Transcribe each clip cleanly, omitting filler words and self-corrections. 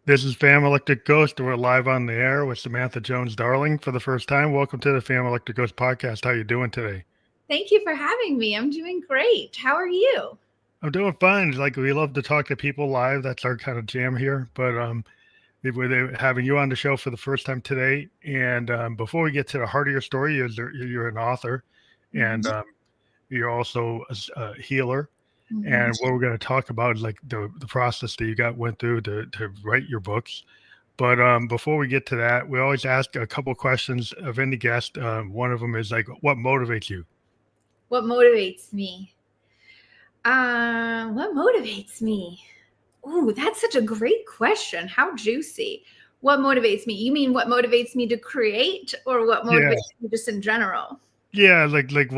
This is Fam Electric Ghost. We're live on the air with Samantha Jones Darling for the first time. Welcome to the Fam Electric Ghost podcast. How you doing today? Thank you for having me. I'm doing great. How are you? I'm doing fine. Like we love to talk to people live. That's our kind of jam here. But we're having you on the show for the first time today. And before we get to the heart of your story, you're an author, and Mhm, you're also a healer. mhm. And what we're going to talk about is like the process that went through to write your books. But before we get to that, we always ask a couple questions of any guest. One of them is like, what motivates you? What motivates me? What motivates me? Ooh, that's such a great question. How juicy. What motivates me? You mean what motivates me to create or what Yeah, motivates me just in general? yeah. Like like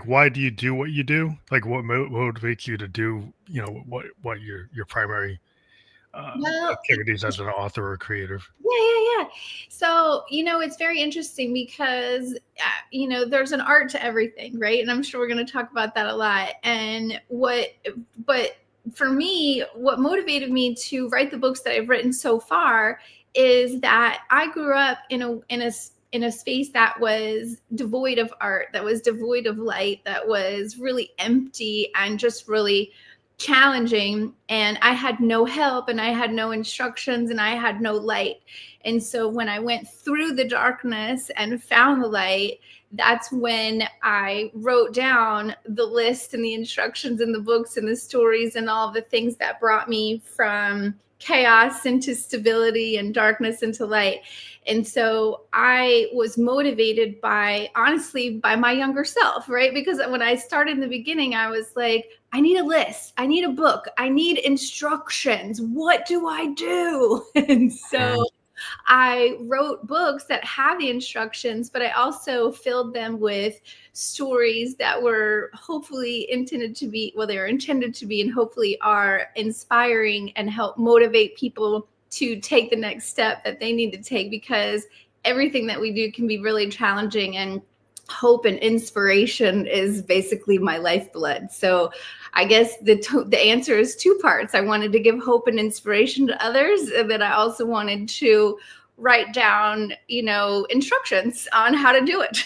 why do you do what you do? Like what motivates you to do? You know what your primary Well, activities as an author or creative? yeah. So, it's very interesting because, there's an art to everything, right? And I'm sure we're going to talk about that a lot. But for me, what motivated me to write the books that I've written so far is that I grew up in a space that was devoid of art, that was devoid of light, that was really empty and just really challenging, and I had no help and I had no instructions and I had no light. And so when I went through the darkness and found the light, that's when I wrote down the list and the instructions and the books and the stories and all of the things that brought me from chaos into stability and darkness into light. And so I was motivated by, honestly, by my younger self, right? Because when I started in the beginning, I was like, I need a list, I need a book, I need instructions. What do I do? And so Mm. I wrote books that have the instructions, but I also filled them with stories that were hopefully intended to be, well, they were intended to be, and hopefully are inspiring and help motivate people to take the next step that they need to take, because everything that we do can be really challenging, and hope and inspiration is basically my lifeblood. So I guess the answer is two parts. I wanted to give hope and inspiration to others, and then I also wanted to write down, instructions on how to do it.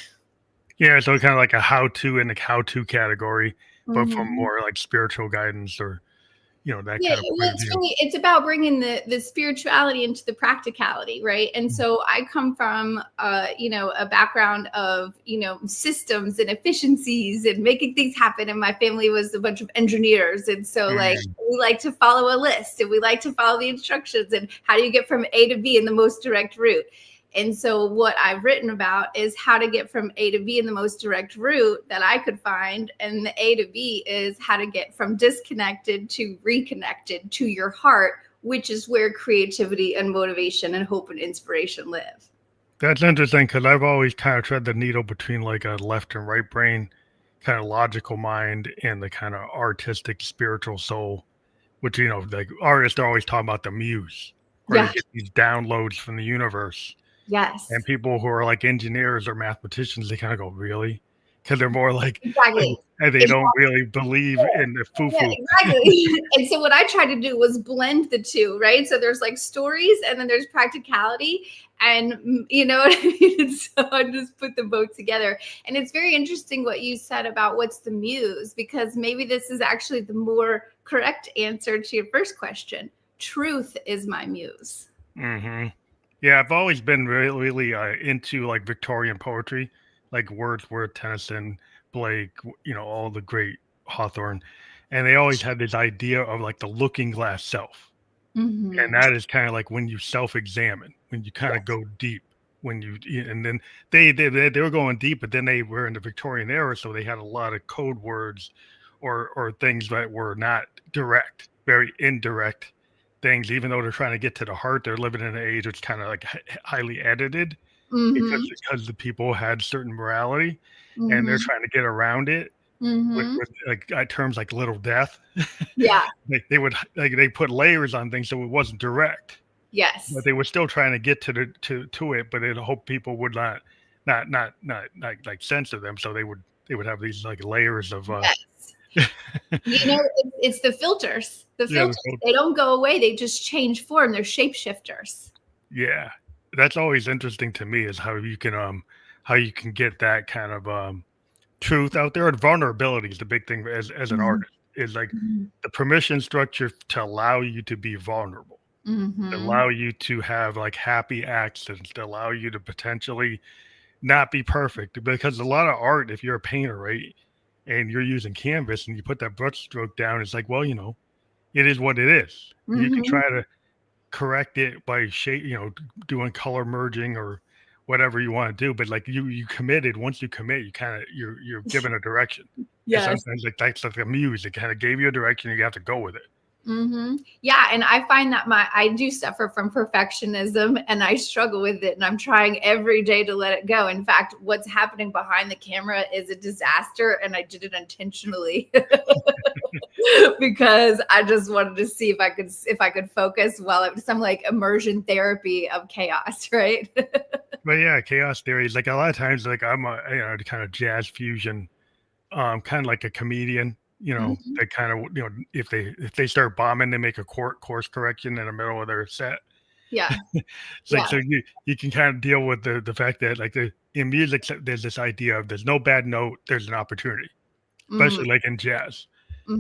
Yeah, so kind of like a how-to in the how-to category, but from Mhm. more like spiritual guidance or that Yeah, kind of well, point of view. it's about bringing the spirituality into the practicality, right? And Mm. so I come from a background of, systems and efficiencies and making things happen, and my family was a bunch of engineers, and so like Mm. we like to follow a list and we like to follow the instructions, and how do you get from A to B in the most direct route? And so, what I've written about is how to get from A to B in the most direct route that I could find. And the A to B is how to get from disconnected to reconnected to your heart, which is where creativity and motivation and hope and inspiration live. That's interesting because I've always kind of tread the needle between like a left and right brain, kind of logical mind, and the kind of artistic, spiritual soul. Which like artists are always talking about the muse, or they Yeah. get these downloads from the universe. And Yes. people who are like engineers or mathematicians, they kind of go, really? Because they're more like, Exactly. and they don't really believe in the foo Yeah, foo. exactly. And so what I tried to do was blend the two, right? So there's like stories and then there's practicality. And you know what I mean? So I just put them both together. And it's very interesting what you said about what's the muse, because maybe this is actually the more correct answer to your first question. Truth is my muse. Hmm. Yeah, I've always been really into like Victorian poetry, like Wordsworth, Tennyson, Blake, all the great Hawthorne. And they always had this idea of like the looking glass self. And Mm-hmm. that is kind of like when you self-examine, when you kind of Yes. go deep, and then they were going deep, but then they were in the Victorian era, so they had a lot of code words or things that were not direct, very indirect things. Even though they're trying to get to the heart, they're living in an age that's kind of like highly edited because Mm-hmm. the people had certain morality, and they're Mm-hmm. trying to get around it Mm-hmm. with like terms like little death. Yeah. They would like they put layers on things so it wasn't direct, but Yes. they were still trying to get to it, but it hope people would not like censor them. So they would have these like layers of Yes. You know, it's the filters. The Yeah, filters, they don't go away. They just change form. They're shapeshifters. yeah. That's always interesting to me is how you can get that kind of truth out there. And vulnerability is the big thing as an Mhm, artist is like mhm, the permission structure to allow you to be vulnerable, to mhm, allow you to have like happy accidents, to allow you to potentially not be perfect. Because a lot of art, if you're a painter, right, and you're using canvas and you put that brush stroke down, it's like, well, it is what it is. You can mhm. try to correct it by doing color merging or whatever you want to do. But like you committed, once you commit, you're given a direction. And Yes. sometimes like that's like a muse. It kind of gave you a direction. You have to go with it. Yeah, and I find that I do suffer from perfectionism and I struggle with it and I'm trying every day to let it go. In fact, what's happening behind the camera is a disaster and I did it intentionally because I just wanted to see if I could focus while it was some like immersion therapy of chaos, right? But yeah, chaos theory is like a lot of times like I'm a kind of jazz fusion, kind of like a comedian. Mhm. They kind of if they start bombing, they make a course correction in the middle of their set. Yeah. It's like Yeah. so you can kind of deal with the fact that like in music there's this idea of there's no bad note, there's an opportunity, Mm, especially like in jazz.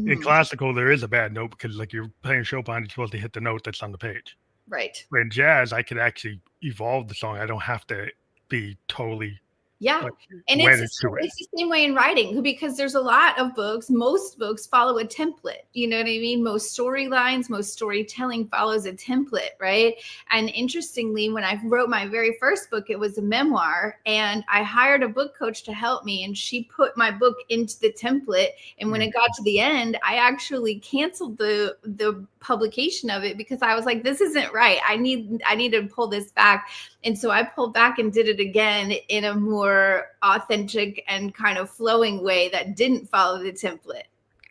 In mhm. classical, there is a bad note because like you're playing Chopin, you're supposed to hit the note that's on the page. Right. But in jazz, I could actually evolve the song. I don't have to be totally Yeah. like And wedded to it. it's the same way in writing because there's a lot of books, most books follow a template. You know what I mean? Most storylines, most storytelling follows a template, right? And interestingly, when I wrote my very first book, it was a memoir and I hired a book coach to help me and she put my book into the template and when Mm. it got to the end, I actually canceled the publication of it because I was like this isn't right. I need to pull this back and so I pulled back and did it again in a more authentic and kind of flowing way that didn't follow the template.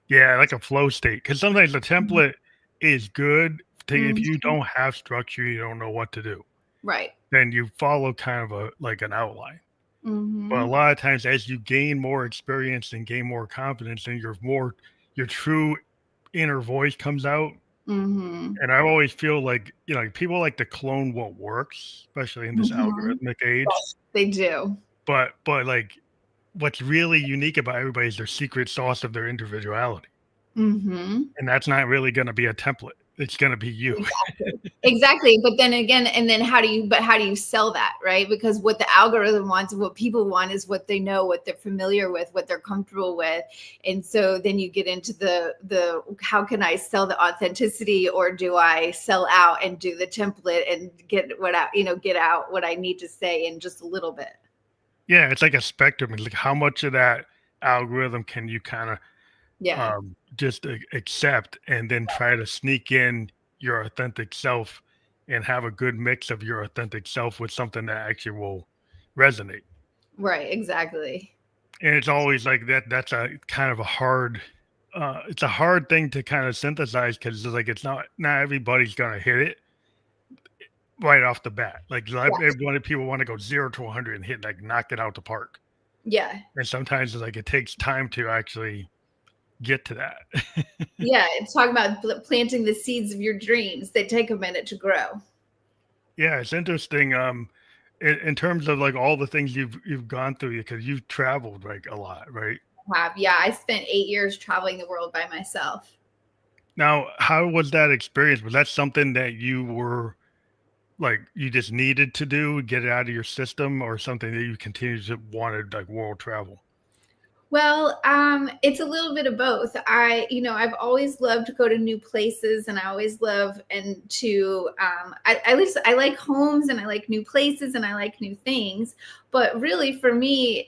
Yeah, like a flow state. Because sometimes the template is good if you Mhm. don't have structure, you don't know what to do. Right. Then you follow kind of like an outline. But a Hmm. lot of times, as you gain more experience and gain more confidence, and your true inner voice comes out. Hmm. And I always feel like people like to clone what works, especially in this Hmm. algorithmic age. Yes, they do. But like what's really unique about everybody is their secret sauce of their individuality. Hmm. And that's not really gonna be a template. It's gonna be you. Exactly. Exactly. But then again, and then how do you sell that, right? Because what the algorithm wants, what people want is what they know, what they're familiar with, what they're comfortable with. And so then you get into the how can I sell the authenticity or do I sell out and do the template and get what out, get out what I need to say in just a little bit. Yeah, it's like a spectrum. It's like how much of that algorithm can you kinda, Yeah. just accept and then try to sneak in your authentic self and have a good mix of your authentic self with something that actually will resonate. Right. Exactly. And it's always like that's a kind of a hard it's a hard thing to kind of synthesize because it's like it's not everybody's gonna hit it right off the bat. Like Yeah. everybody people want to go 0 to 100 and hit like knock it out the park. Yeah. And sometimes it's like it takes time to actually get to that. Yeah. It's talking about planting the seeds of your dreams. They take a minute to grow. Yeah, it's interesting. In terms of like all the things you've gone through because you've traveled like a lot, right? Have. Yeah, I spent 8 years traveling the world by myself. Now, how was that experience? Was that something that you were like you just needed to do, get it out of your system, or something that you continue to wanted like world travel? Well, it's a little bit of both. I've always loved to go to new places, and I always love and to. I like homes, and I like new places, and I like new things. But really, for me,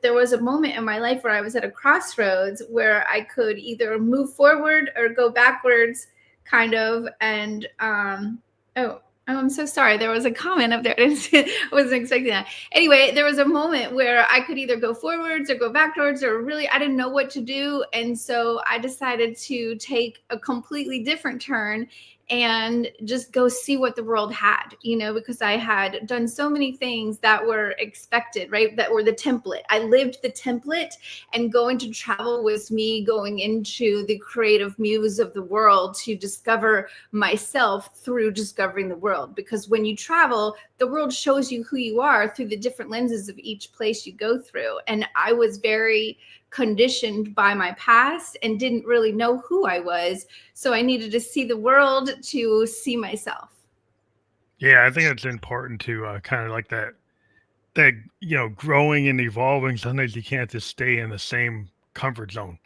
there was a moment in my life where I was at a crossroads where I could either move forward or go backwards, kind of. And oh. Oh, I'm so sorry. There was a comment up there. I wasn't expecting that. Anyway, there was a moment where I could either go forwards or go backwards, or really, I didn't know what to do. And so I decided to take a completely different turn and just go see what the world had, because I had done so many things that were expected, right? That were the template. I lived the template, and going to travel was me going into the creative muse of the world to discover myself through discovering the world. Because when you travel, the world shows you who you are through the different lenses of each place you go through. And I was very conditioned by my past and didn't really know who I was. So I needed to see the world to see myself. Yeah, I think it's important to kind of like that growing and evolving. Sometimes you can't just stay in the same comfort zone.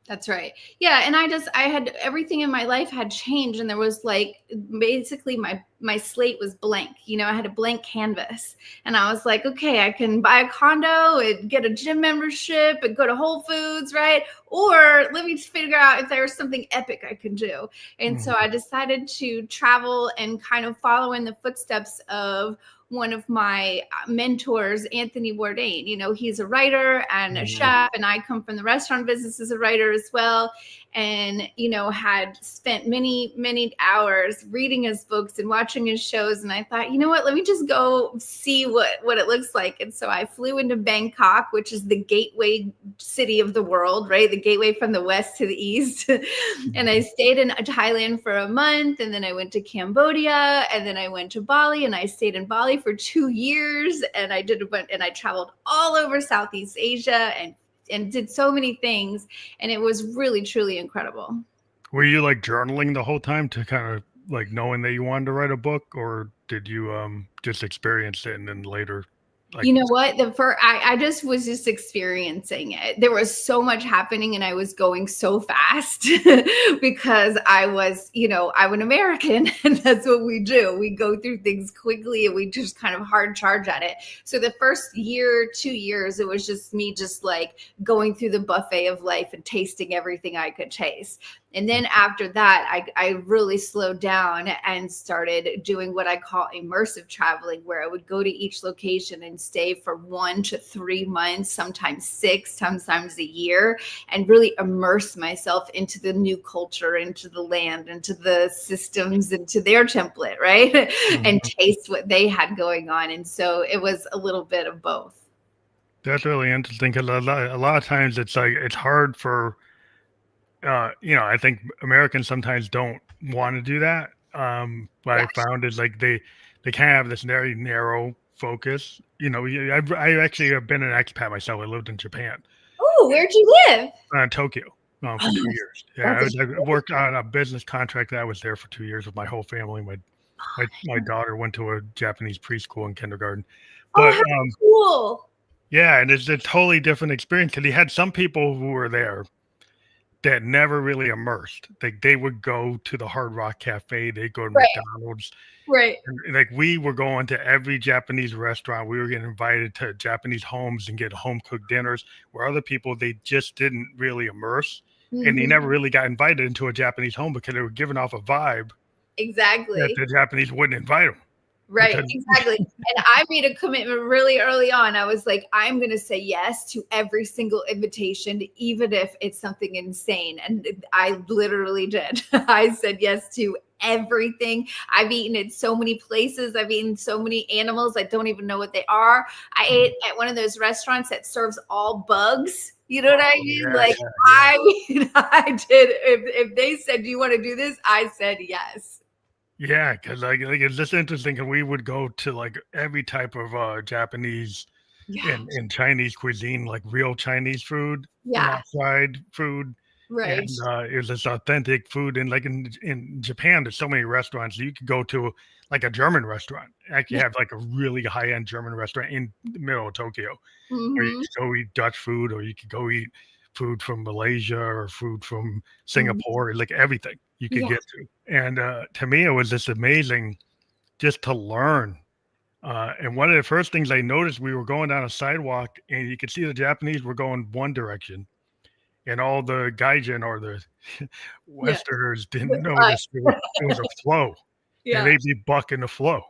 That's right. Yeah, and I had everything in my life had changed, and there was like basically my slate was blank. I had a blank canvas, and I was like, okay, I can buy a condo and get a gym membership and go to Whole Foods, right? Or let me figure out if there's something epic I can do. And so I decided to travel and kind of follow in the footsteps of one of my mentors, Anthony Bourdain. He's a writer and a chef, and I come from the restaurant business as a writer as well. And, had spent many, many hours reading his books and watching his shows. And I thought, you know what, let me just go see what it looks like. And so I flew into Bangkok, which is the gateway city of the world, right? The gateway from the west to the east. And I stayed in Thailand for a month. And then I went to Cambodia. And then I went to Bali, and I stayed in Bali for 2 years. And I traveled all over Southeast Asia and did so many things, and it was really truly incredible. Were you like journaling the whole time to kind of like knowing that you wanted to write a book, or did you just experience it and then later like You know what? I just was just experiencing it. There was so much happening, and I was going so fast because I'm an American, and that's what we do. We go through things quickly, and we just kind of hard charge at it. So the first year, 2 years, it was just me just like going through the buffet of life and tasting everything I could taste. And then after that, I really slowed down and started doing what I call immersive traveling, where I would go to each location and stay for 1 to 3 months, sometimes 6, sometimes a year, and really immerse myself into the new culture, into the land, into the systems, into their template, right? And taste what they had going on. And so it was a little bit of both. That's really interesting because a lot of times it's like it's hard for I think Americans sometimes don't want to do that. What Yeah. I found is like they kind of have this very narrow focus. I actually have been an expat myself. I lived in Japan, Oh, where'd you live? Tokyo, for 2 years. Yeah, That's I worked on a business contract. I was there for 2 years with my whole family. My daughter went to a Japanese preschool and kindergarten, Oh, but how cool. yeah, and it's a totally different experience because you had some people who were there that never really immersed. Like they would go to the Hard Rock Cafe, they'd go to Right, McDonald's. right. And like we were going to every Japanese restaurant. We were getting invited to Japanese homes and get home cooked dinners where other people they just didn't really immerse. And they never Mhm. really got invited into a Japanese home because they were giving off a vibe that Exactly. the Japanese wouldn't invite them Right, because exactly. And I made a commitment really early on. I was like, I'm going to say yes to every single invitation, even if it's something insane. And I literally did. I said yes to everything. I've eaten at so many places. I've eaten so many animals. I don't even know what they are. I ate at one of those restaurants that serves all bugs. You know what I mean? yeah, Like yeah. I did. If they said, do you want to do this? I said yes. Yeah, because like it's just interesting. Cause we would go to like every type of Japanese Yeah. and Chinese cuisine, like real Chinese food, Yeah. not fried food, Right. and it was this authentic food. And like in Japan, there's so many restaurants you could go to, like a German restaurant. Actually, Yeah. have like a really high end German restaurant in the middle of Tokyo, or you Mhm. could go eat Dutch food, or you could go eat food from Malaysia or food from Mhm. Singapore, like everything you could Yeah. get to. And to me, it was just amazing just to learn. And one of the first things I noticed, we were going down a sidewalk, and you could see the Japanese were going one direction, and all the gaijin or the Yeah. Westerners didn't But notice it was a flow. and Yeah. they'd be bucking the flow.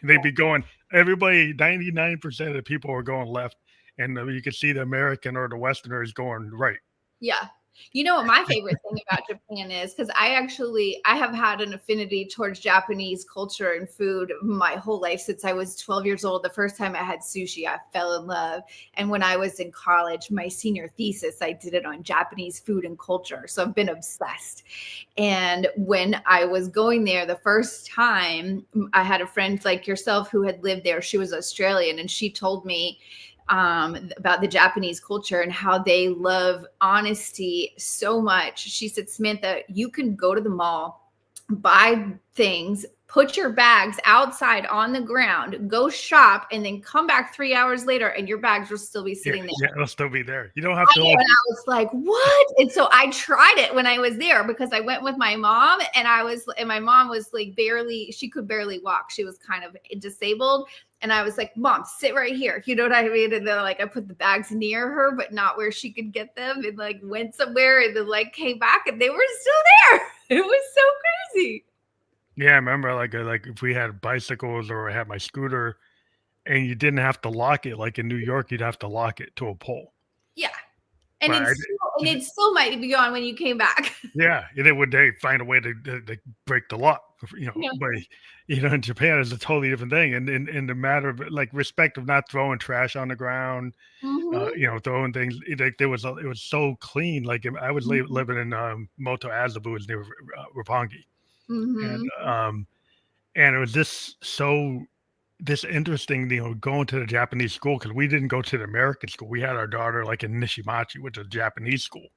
They'd be going, everybody, 99% of the people were going left, and you could see the American or the Westerners going right. Yeah. You know what my favorite thing about Japan is? Because I have had an affinity towards Japanese culture and food my whole life since I was 12 years old. The first time I had sushi, I fell in love. And when I was in college, my senior thesis, I did it on Japanese food and culture. So I've been obsessed. And when I was going there the first time, I had a friend like yourself who had lived there. She was Australian, and she told me about the Japanese culture and how they love honesty so much. She said, Samantha, you can go to the mall, buy things, put your bags outside on the ground, go shop, and then come back 3 hours later and your bags will still be sitting there. Yeah, it'll still be there. You don't have to And I was like, what? And so I tried it when I was there because I went with my mom, and my mom was like she could barely walk. She was kind of disabled. And I was like, Mom, sit right here. You know what I mean? And then like I put the bags near her, but not where she could get them, and like went somewhere and then like came back and they were still there. It was so crazy. Yeah, I remember like if we had bicycles or I had my scooter, and you didn't have to lock it. Like in New York, you'd have to lock it to a pole. Yeah. And But it still might be gone when you came back. yeah, and then would they find a way to break the lock? Yeah. But in Japan it's a totally different thing. And in the matter of like respect of not throwing trash on the ground, throwing things. It was so clean. Like I was living in Moto Azabu, is near Roppongi, and it was just so this interesting, going to the Japanese school, because we didn't go to the American school. We had our daughter like in Nishimachi, which is a Japanese school.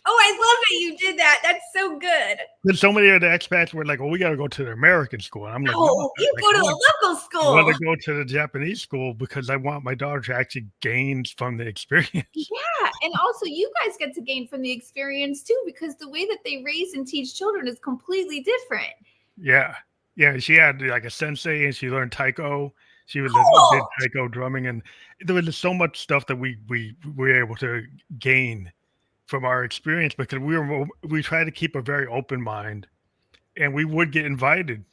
Oh, I love that you did that. That's so good. Then so many of the expats were like, "Well, we got to go to the American school," and I'm like, "No, you go to the local school. I want to go to the Japanese school because I want my daughter to actually gain from the experience." Yeah, and also you guys get to gain from the experience too, because the way that they raise and teach children is completely different. Yeah. She had like a sensei, and she learned taiko. She was did taiko drumming, and there was just so much stuff that we were able to gain from our experience, because we tried to keep a very open mind, and we would get invited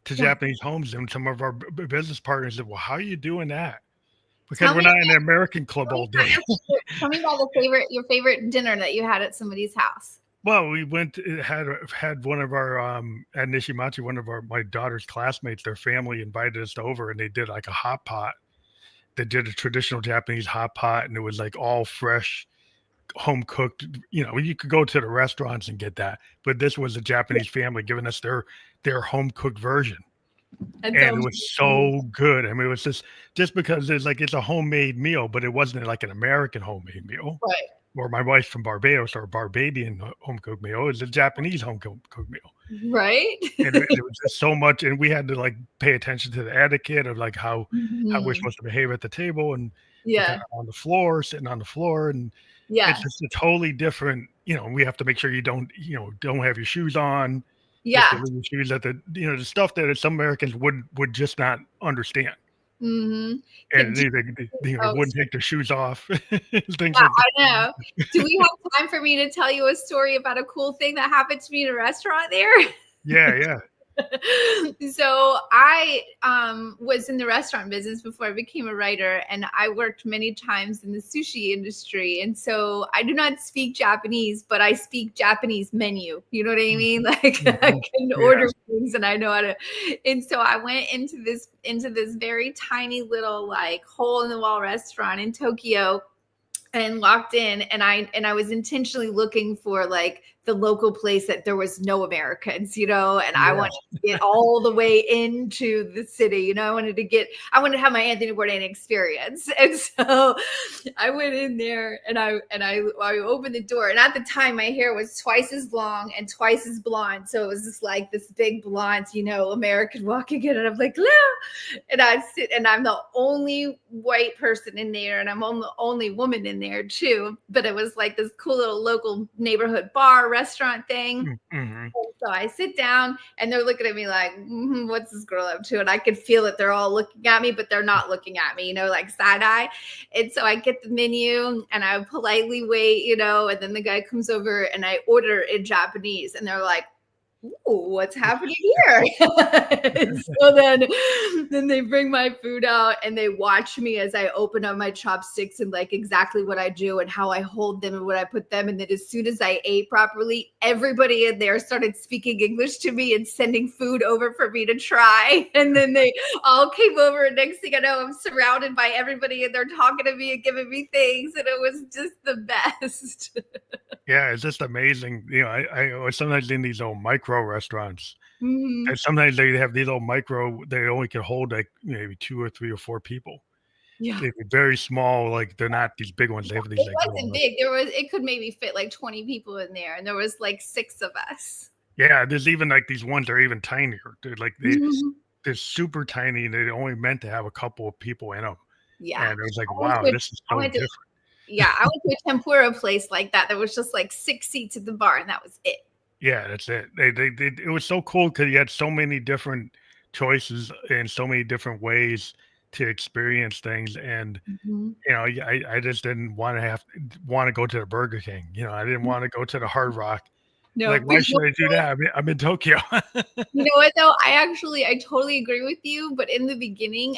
to Japanese homes, and some of our business partners said, "Well, how are you doing that?" Because we're not in the American club all day. Tell me about your favorite dinner that you had at somebody's house. Well, we had one of our at Nishimachi, my daughter's classmates, their family invited us over, and they did like a hot pot. They did a traditional Japanese hot pot, and it was like all fresh, home cooked. You could go to the restaurants and get that, but this was a Japanese family giving us their home cooked version. And it was so good. I mean, it was just because it's a homemade meal, but it wasn't like an American homemade meal. Right. Or my wife's from Barbados, or a Barbadian home cooked meal. It was a Japanese home cooked meal. Right. And it was just so much. And we had to like pay attention to the etiquette of like how we're supposed to behave at the table, and kind of on the floor, sitting on the floor. And it's just a totally different, we have to make sure you don't have your shoes on. Yeah. You have to leave your shoes at the stuff that some Americans would just not understand. Mm-hmm. And they wouldn't take their shoes off. Things I know. Do we have time for me to tell you a story about a cool thing that happened to me in a restaurant there? Yeah. So I was in the restaurant business before I became a writer, and I worked many times in the sushi industry. And so I do not speak Japanese, but I speak Japanese menu. You know what I mean? Like I can order things, and I know how to. And so I went into this very tiny little like hole in the wall restaurant in Tokyo, and locked in, and I was intentionally looking for like the local place that there was no Americans, and I wanted to get all the way into the city, I wanted to have my Anthony Bourdain experience. And so I went in there, and I opened the door, and at the time my hair was twice as long and twice as blonde, so it was just like this big blonde American walking in, and I'm like, "La!" And I sit, and I'm the only white person in there, and I'm the only woman in there too, but it was like this cool little local neighborhood bar restaurant thing. So I sit down, and they're looking at me like, what's this girl up to? And I could feel that they're all looking at me, but they're not looking at me, like side eye. And so I get the menu, and I politely wait, and then the guy comes over, and I order in Japanese, and they're like, Ooh, what's happening here? So then they bring my food out and they watch me as I open up my chopsticks and like exactly what I do and how I hold them and what I put them. And then as soon as I ate properly, everybody in there started speaking English to me and sending food over for me to try. And then they all came over, and next thing I know, I'm surrounded by everybody and they're talking to me and giving me things. And it was just the best. Yeah, it's just amazing. I sometimes in these little micro restaurants, Mhm. and sometimes they have these little micro. They only can hold like maybe 2 or 3 or 4 people. Yeah. They're very small. Like they're not these big ones. They have these It like little. wasn't big. It could maybe fit like 20 people in there, and there was like 6 of us. Yeah, there's even like these ones that are even tinier. Mhm. They're super tiny, and they're only meant to have a couple of people in them. Yeah. And it was like, I went wow, to this is I so went to different. yeah, I went to a tempura place like that. There was just like 6 seats at the bar, and that was it. Yeah, that's it. It was so cool because you had so many different choices and so many different ways to experience things. And Mhm. I just didn't want to go to the Burger King. I didn't want to go to the Hard Rock. No, Like, why should I do that? I'm in Tokyo. you know what though? I totally agree with you. But in the beginning,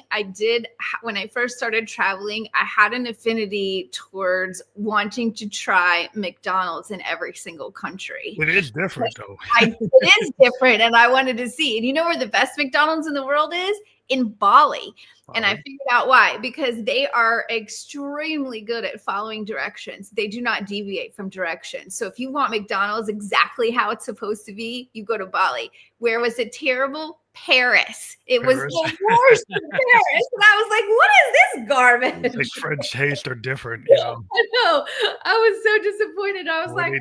when I first started traveling, I had an affinity towards wanting to try McDonald's in every single country. It is different though. It is different, and I wanted to see. And you know where the best McDonald's in the world is? In Bali. And I Probably. figured out why, because they are extremely good at following directions. They do not deviate from directions. So if you want McDonald's exactly how it's supposed to be, you go to Bali. Where was it terrible? Paris. It was Paris. the worst in Paris. And I was like, what is this It's like garbage? French taste are different. I know. I was so disappointed. I was What are like,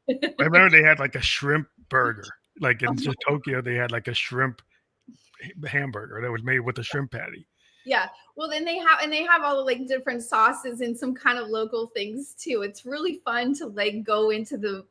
they doing? I remember they had like a shrimp burger. Like in oh. just Tokyo, they had like a shrimp hamburger that was made with a shrimp patty. Yeah. Well, then they have all the like different sauces and some kind of local things too. It's really fun to like go into the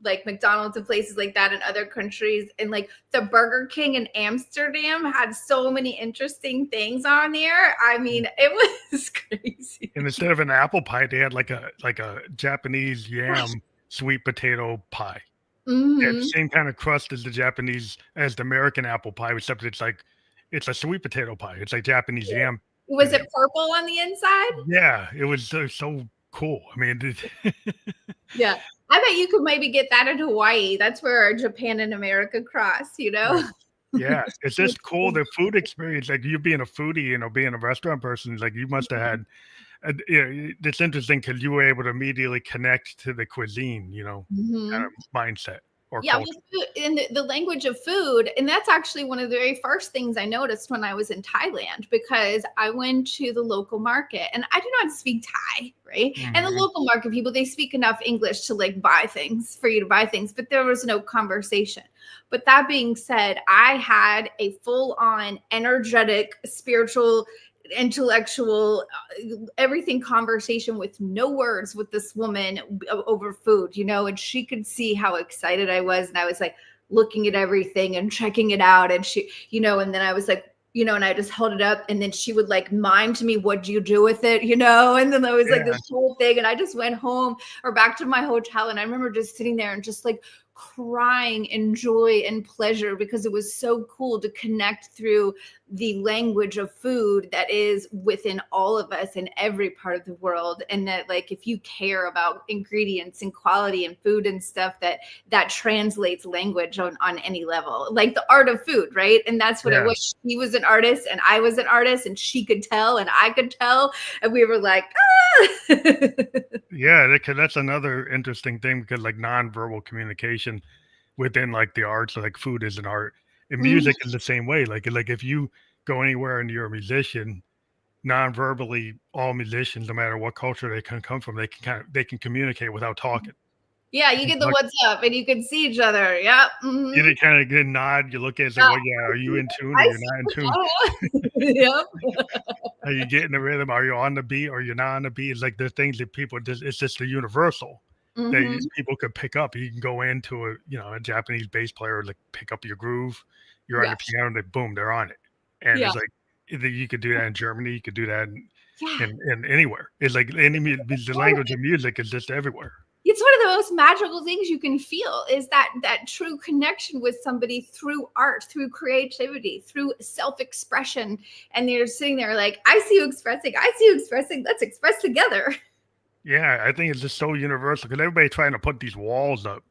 like McDonald's and places like that in other countries. And like the Burger King in Amsterdam had so many interesting things on there. I mean, it was crazy. And instead of an apple pie, they had like a Japanese yam sweet potato pie. It had the Hmm. same kind of crust as the American apple pie, except it's a sweet potato pie. It's like Japanese yam. Was it purple on the inside? Yeah, it was so cool. I mean, Yeah. I bet you could maybe get that in Hawaii. That's where Japan and America cross, you yeah, know? yeah, it's just cool. The food experience, like you being a foodie, being a restaurant person, like you must have had. It's interesting because you were able to immediately connect to the cuisine, kind Mhm. of mindset or Yeah, culture. well, food in the language of food, and that's actually one of the very first things I noticed when I was in Thailand, because I went to the local market and I do not speak Thai, right? And the Mhm. local market people, they speak enough English to like buy things for you to buy things, but there was no conversation. But that being said, I had a full on energetic, spiritual, intellectual, everything conversation with no words with this woman over food, and she could see how excited I was. And I was like looking at everything and checking it out. And and then I was like, and I just held it up, and then she would like mime to me, what do you do with it? And then there was like Yeah, this whole thing. And I just went home or back to my hotel. And I remember just sitting there and just like crying in joy and pleasure, because it was so cool to connect through the language of food that is within all of us in every part of the world. And that like if you care about ingredients and quality and food and stuff, that translates language on any level, like the art of food, right? And that's what it yeah, was. She was an artist and I was an artist, and she could tell and I could tell, and we were like, ah. yeah. That's another interesting thing because like nonverbal communication within like the arts, like food is an art, and Mhm. music is the same way. Like if you go anywhere and you're a musician, non-verbally, all musicians, no matter what culture they can come from, they can communicate without talking. Yeah, you get the Like, what's up and you can see each other. Yeah. you Hmm. know, kind of get a nod. You look at it, it's like, well, yeah, are you in tune or I you're see. not in tune? Yep. Are you getting the rhythm? Are you on the beat or you're not on the beat? It's like there's things that people just it's just the universal that Hmm. people could pick up. You can go into a Japanese bass player, like pick up your groove. You're on Yeah. the piano, they boom, they're on it. And Yeah. it's like you could do that in Germany, you could do that Yeah. in anywhere. It's like the language of music is just everywhere. It's one of the most magical things you can feel, is that true connection with somebody through art, through creativity, through self-expression. And they're sitting there like, I see you expressing, I see you expressing, let's express together. Yeah, I think it's just so universal because everybody's trying to put these walls up.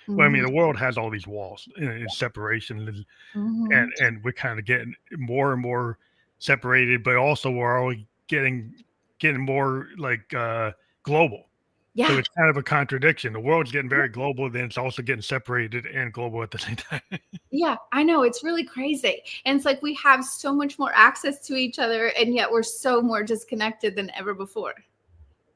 Well, I mean, the Mhm. world has all these walls in separation, Mhm. and we're kind of getting more and more separated, but also we're all getting more like global. So Yeah. it's kind of a contradiction. The world's getting very global, then it's also getting separated and global at the same time. Yeah, I know, it's really crazy. And it's like we have so much more access to each other, and yet we're so more disconnected than ever before.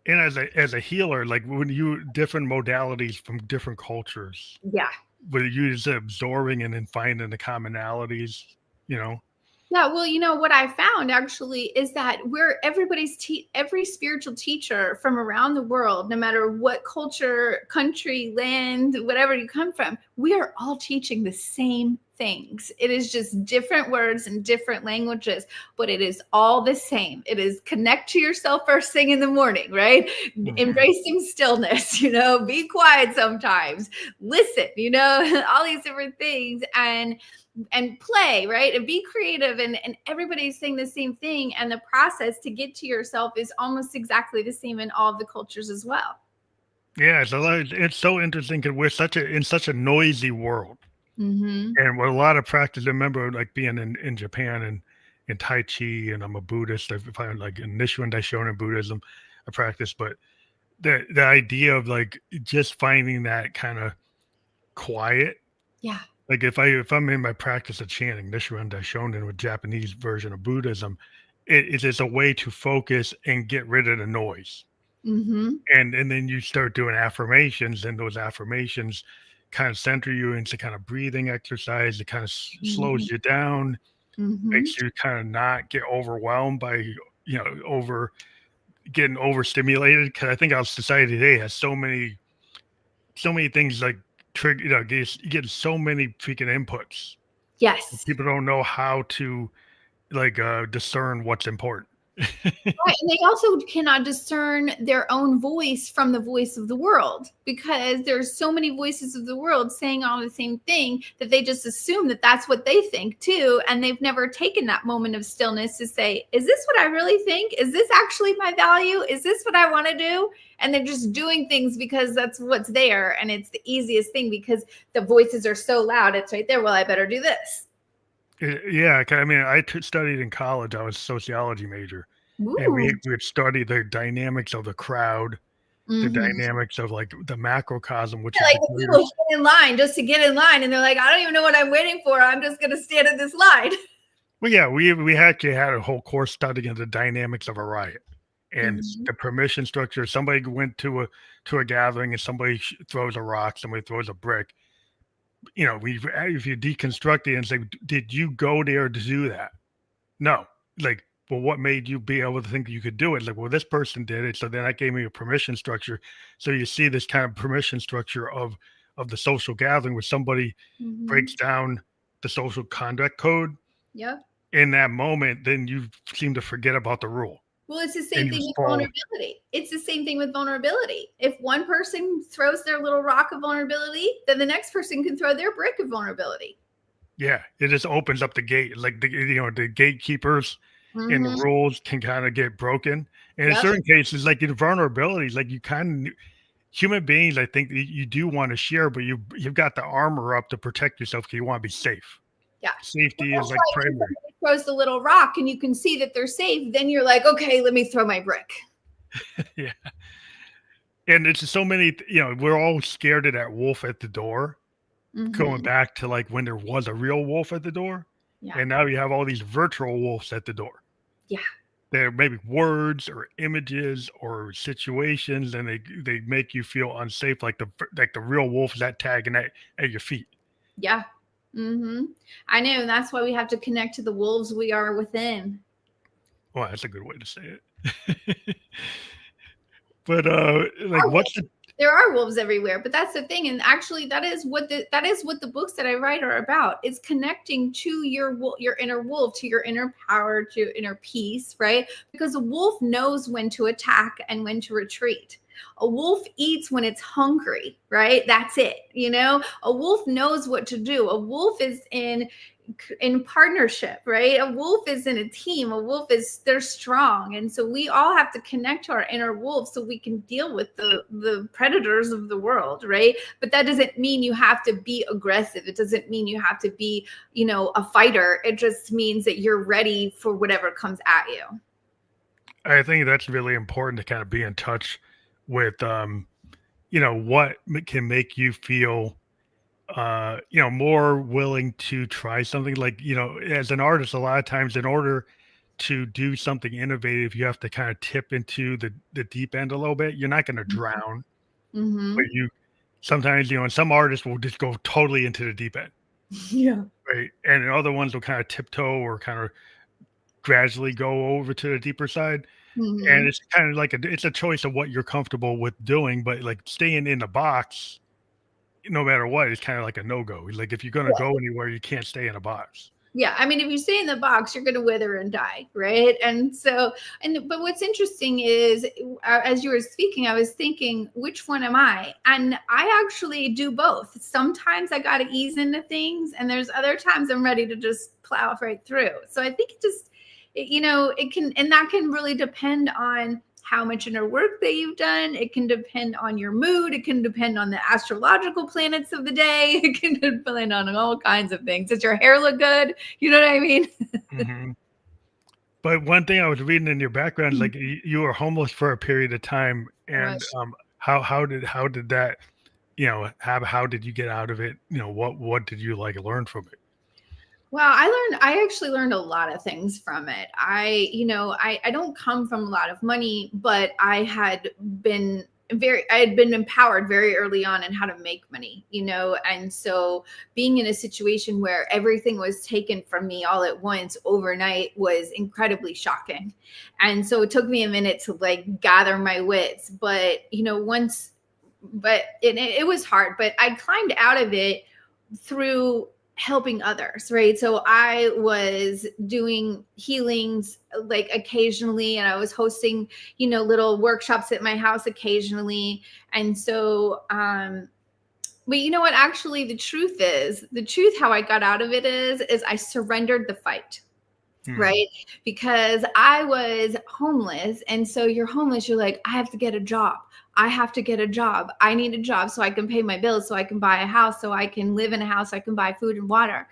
And as a healer, like when you different modalities from different cultures, Yeah. where you just absorbing and then finding the commonalities, you know. Yeah, well, what I found actually is that we're every spiritual teacher from around the world, no matter what culture, country, land, whatever you come from, we are all teaching the same things. It is just different words and different languages, but it is all the same. It is connect to yourself first thing in the morning, right? Mhm. Embracing stillness, be quiet sometimes, listen, all these different things. And play, right, and be creative, and everybody's saying the same thing, and the process to get to yourself is almost exactly the same in all of the cultures as well. Yeah, so like, it's so interesting because we're in such a noisy world, Mm-hmm. and with a lot of practice. I remember like being in Japan and in Tai Chi, and I'm a Buddhist. I find like in Nichiren Daishonin Buddhism, I practice, but the idea of like just finding that kind of quiet. Yeah. Like if I'm in my practice of chanting Nichiren Daishonin with Japanese version of Buddhism, it is a way to focus and get rid of the noise. Mm-hmm. And then you start doing affirmations, and those affirmations kind of center you into kind of breathing exercise. It kind of Mm-hmm. slows you down, Mm-hmm. makes you kind of not get overwhelmed by over getting overstimulated. Because I think our society today has so many things like trigger. You get so many freaking inputs. Yes. People don't know how to like discern what's important. Right, and they also cannot discern their own voice from the voice of the world, because there's so many voices of the world saying all the same thing that they just assume that that's what they think too, and they've never taken that moment of stillness to say, is this what I really think? Is this actually my value? Is this what I want to do? And they're just doing things because that's what's there, and it's the easiest thing because the voices are so loud. It's right there. Well, I better do this. Yeah, I mean, studied in college. I was a sociology major, and we Ooh. would study the dynamics of the crowd, the Mm-hmm. dynamics of like the macrocosm, which is Like the the greater. people get in line just to get in line, and they're like, I don't even know what I'm waiting for. I'm just going to stand in this line. Well, yeah, we actually had a whole course studying the dynamics of a riot and Mhm. the permission structure. Somebody went to a gathering and somebody throws a rock, somebody throws a brick. We if you deconstruct it and say, did you go there to do that? No. Like, well, what made you be able to think you could do it? Like, well, this person did it, so then that gave me a permission structure. So you see this kind of permission structure of the social gathering where somebody breaks Mhm. down the social conduct code Yep. in that moment, then you seem to forget about the rule Well, it's the and same you thing with fall. vulnerability. It's the same thing with vulnerability. If one person throws their little rock of vulnerability, then the next person can throw their brick of vulnerability. Yeah, it just opens up the gate. Like the gatekeepers and the Mhm. rules can kind of get broken. And in Yep. certain cases, like in vulnerabilities, like you kind of human beings, I think that you do want to share, but you've got the armor up to protect yourself because you want to be safe. Yeah. Well, Safety is that's like why when primary. somebody throws the little rock and you can see that they're safe, then you're like, okay, let me throw my brick. Yeah. And it's so many, we're all scared of that wolf at the door, going Mhm. back to like when there was a real wolf at the door. Yeah. And now you have all these virtual wolves at the door. Yeah. They're maybe words or images or situations, and they make you feel unsafe, like the real wolf is that tagging at your feet. Yeah. I know. And that's why we have to connect to the wolves we are within. Well, that's a good way to say it. But like, Are what's the There are wolves everywhere, but that's the thing. And actually, that is what the books that I write are about. It's connecting to your inner wolf, to your inner power, to your inner peace, right? Because a wolf knows when to attack and when to retreat. A wolf eats when it's hungry, right? That's it. A wolf knows what to do. A wolf is in partnership, right? A wolf is in a team. They're strong. And so we all have to connect to our inner wolf so we can deal with the predators of the world, right? But that doesn't mean you have to be aggressive. It doesn't mean you have to be, a fighter. It just means that you're ready for whatever comes at you. I think that's really important to kind of be in touch with, what can make you feel more willing to try something. Like, as an artist, a lot of times in order to do something innovative, you have to kind of tip into the deep end a little bit. You're not going to drown, Mm-hmm. but sometimes, and some artists will just go totally into the deep end. Yeah. Right. And other ones will kind of tiptoe or kind of gradually go over to the deeper side. Mm-hmm. And it's kind of like it's a choice of what you're comfortable with doing, but like staying in the box, no matter what, is kind of like a no-go. Like if you're going to go anywhere, you can't stay in a box. Yeah. I mean, if you stay in the box, you're going to wither and die. Right. And so, but what's interesting is as you were speaking, I was thinking, which one am I? And I actually do both. Sometimes I got to ease into things, and there's other times I'm ready to just plow right through. So I think it can, and that can really depend on how much inner work that you've done. It can depend on your mood. It can depend on the astrological planets of the day. It can depend on all kinds of things. Does your hair look good? You know what I mean? Mm-hmm. But one thing I was reading in your background, like you were homeless for a period of time, and how did that, how did you get out of it? What did you learn from it? Well, I actually learned a lot of things from it. I don't come from a lot of money, but I had been empowered very early on in how to make money, and so being in a situation where everything was taken from me all at once overnight was incredibly shocking. And so it took me a minute to gather my wits, but it was hard, but I climbed out of it through helping others, right? So I was doing healings occasionally, and I was hosting, little workshops at my house occasionally. And so, but you know what, actually the truth how I got out of it is I surrendered the fight. Right? Because I was homeless. And so you're homeless. You're like, I have to get a job. I have to get a job. I need a job so I can pay my bills, so I can buy a house, so I can live in a house, I can buy food and water.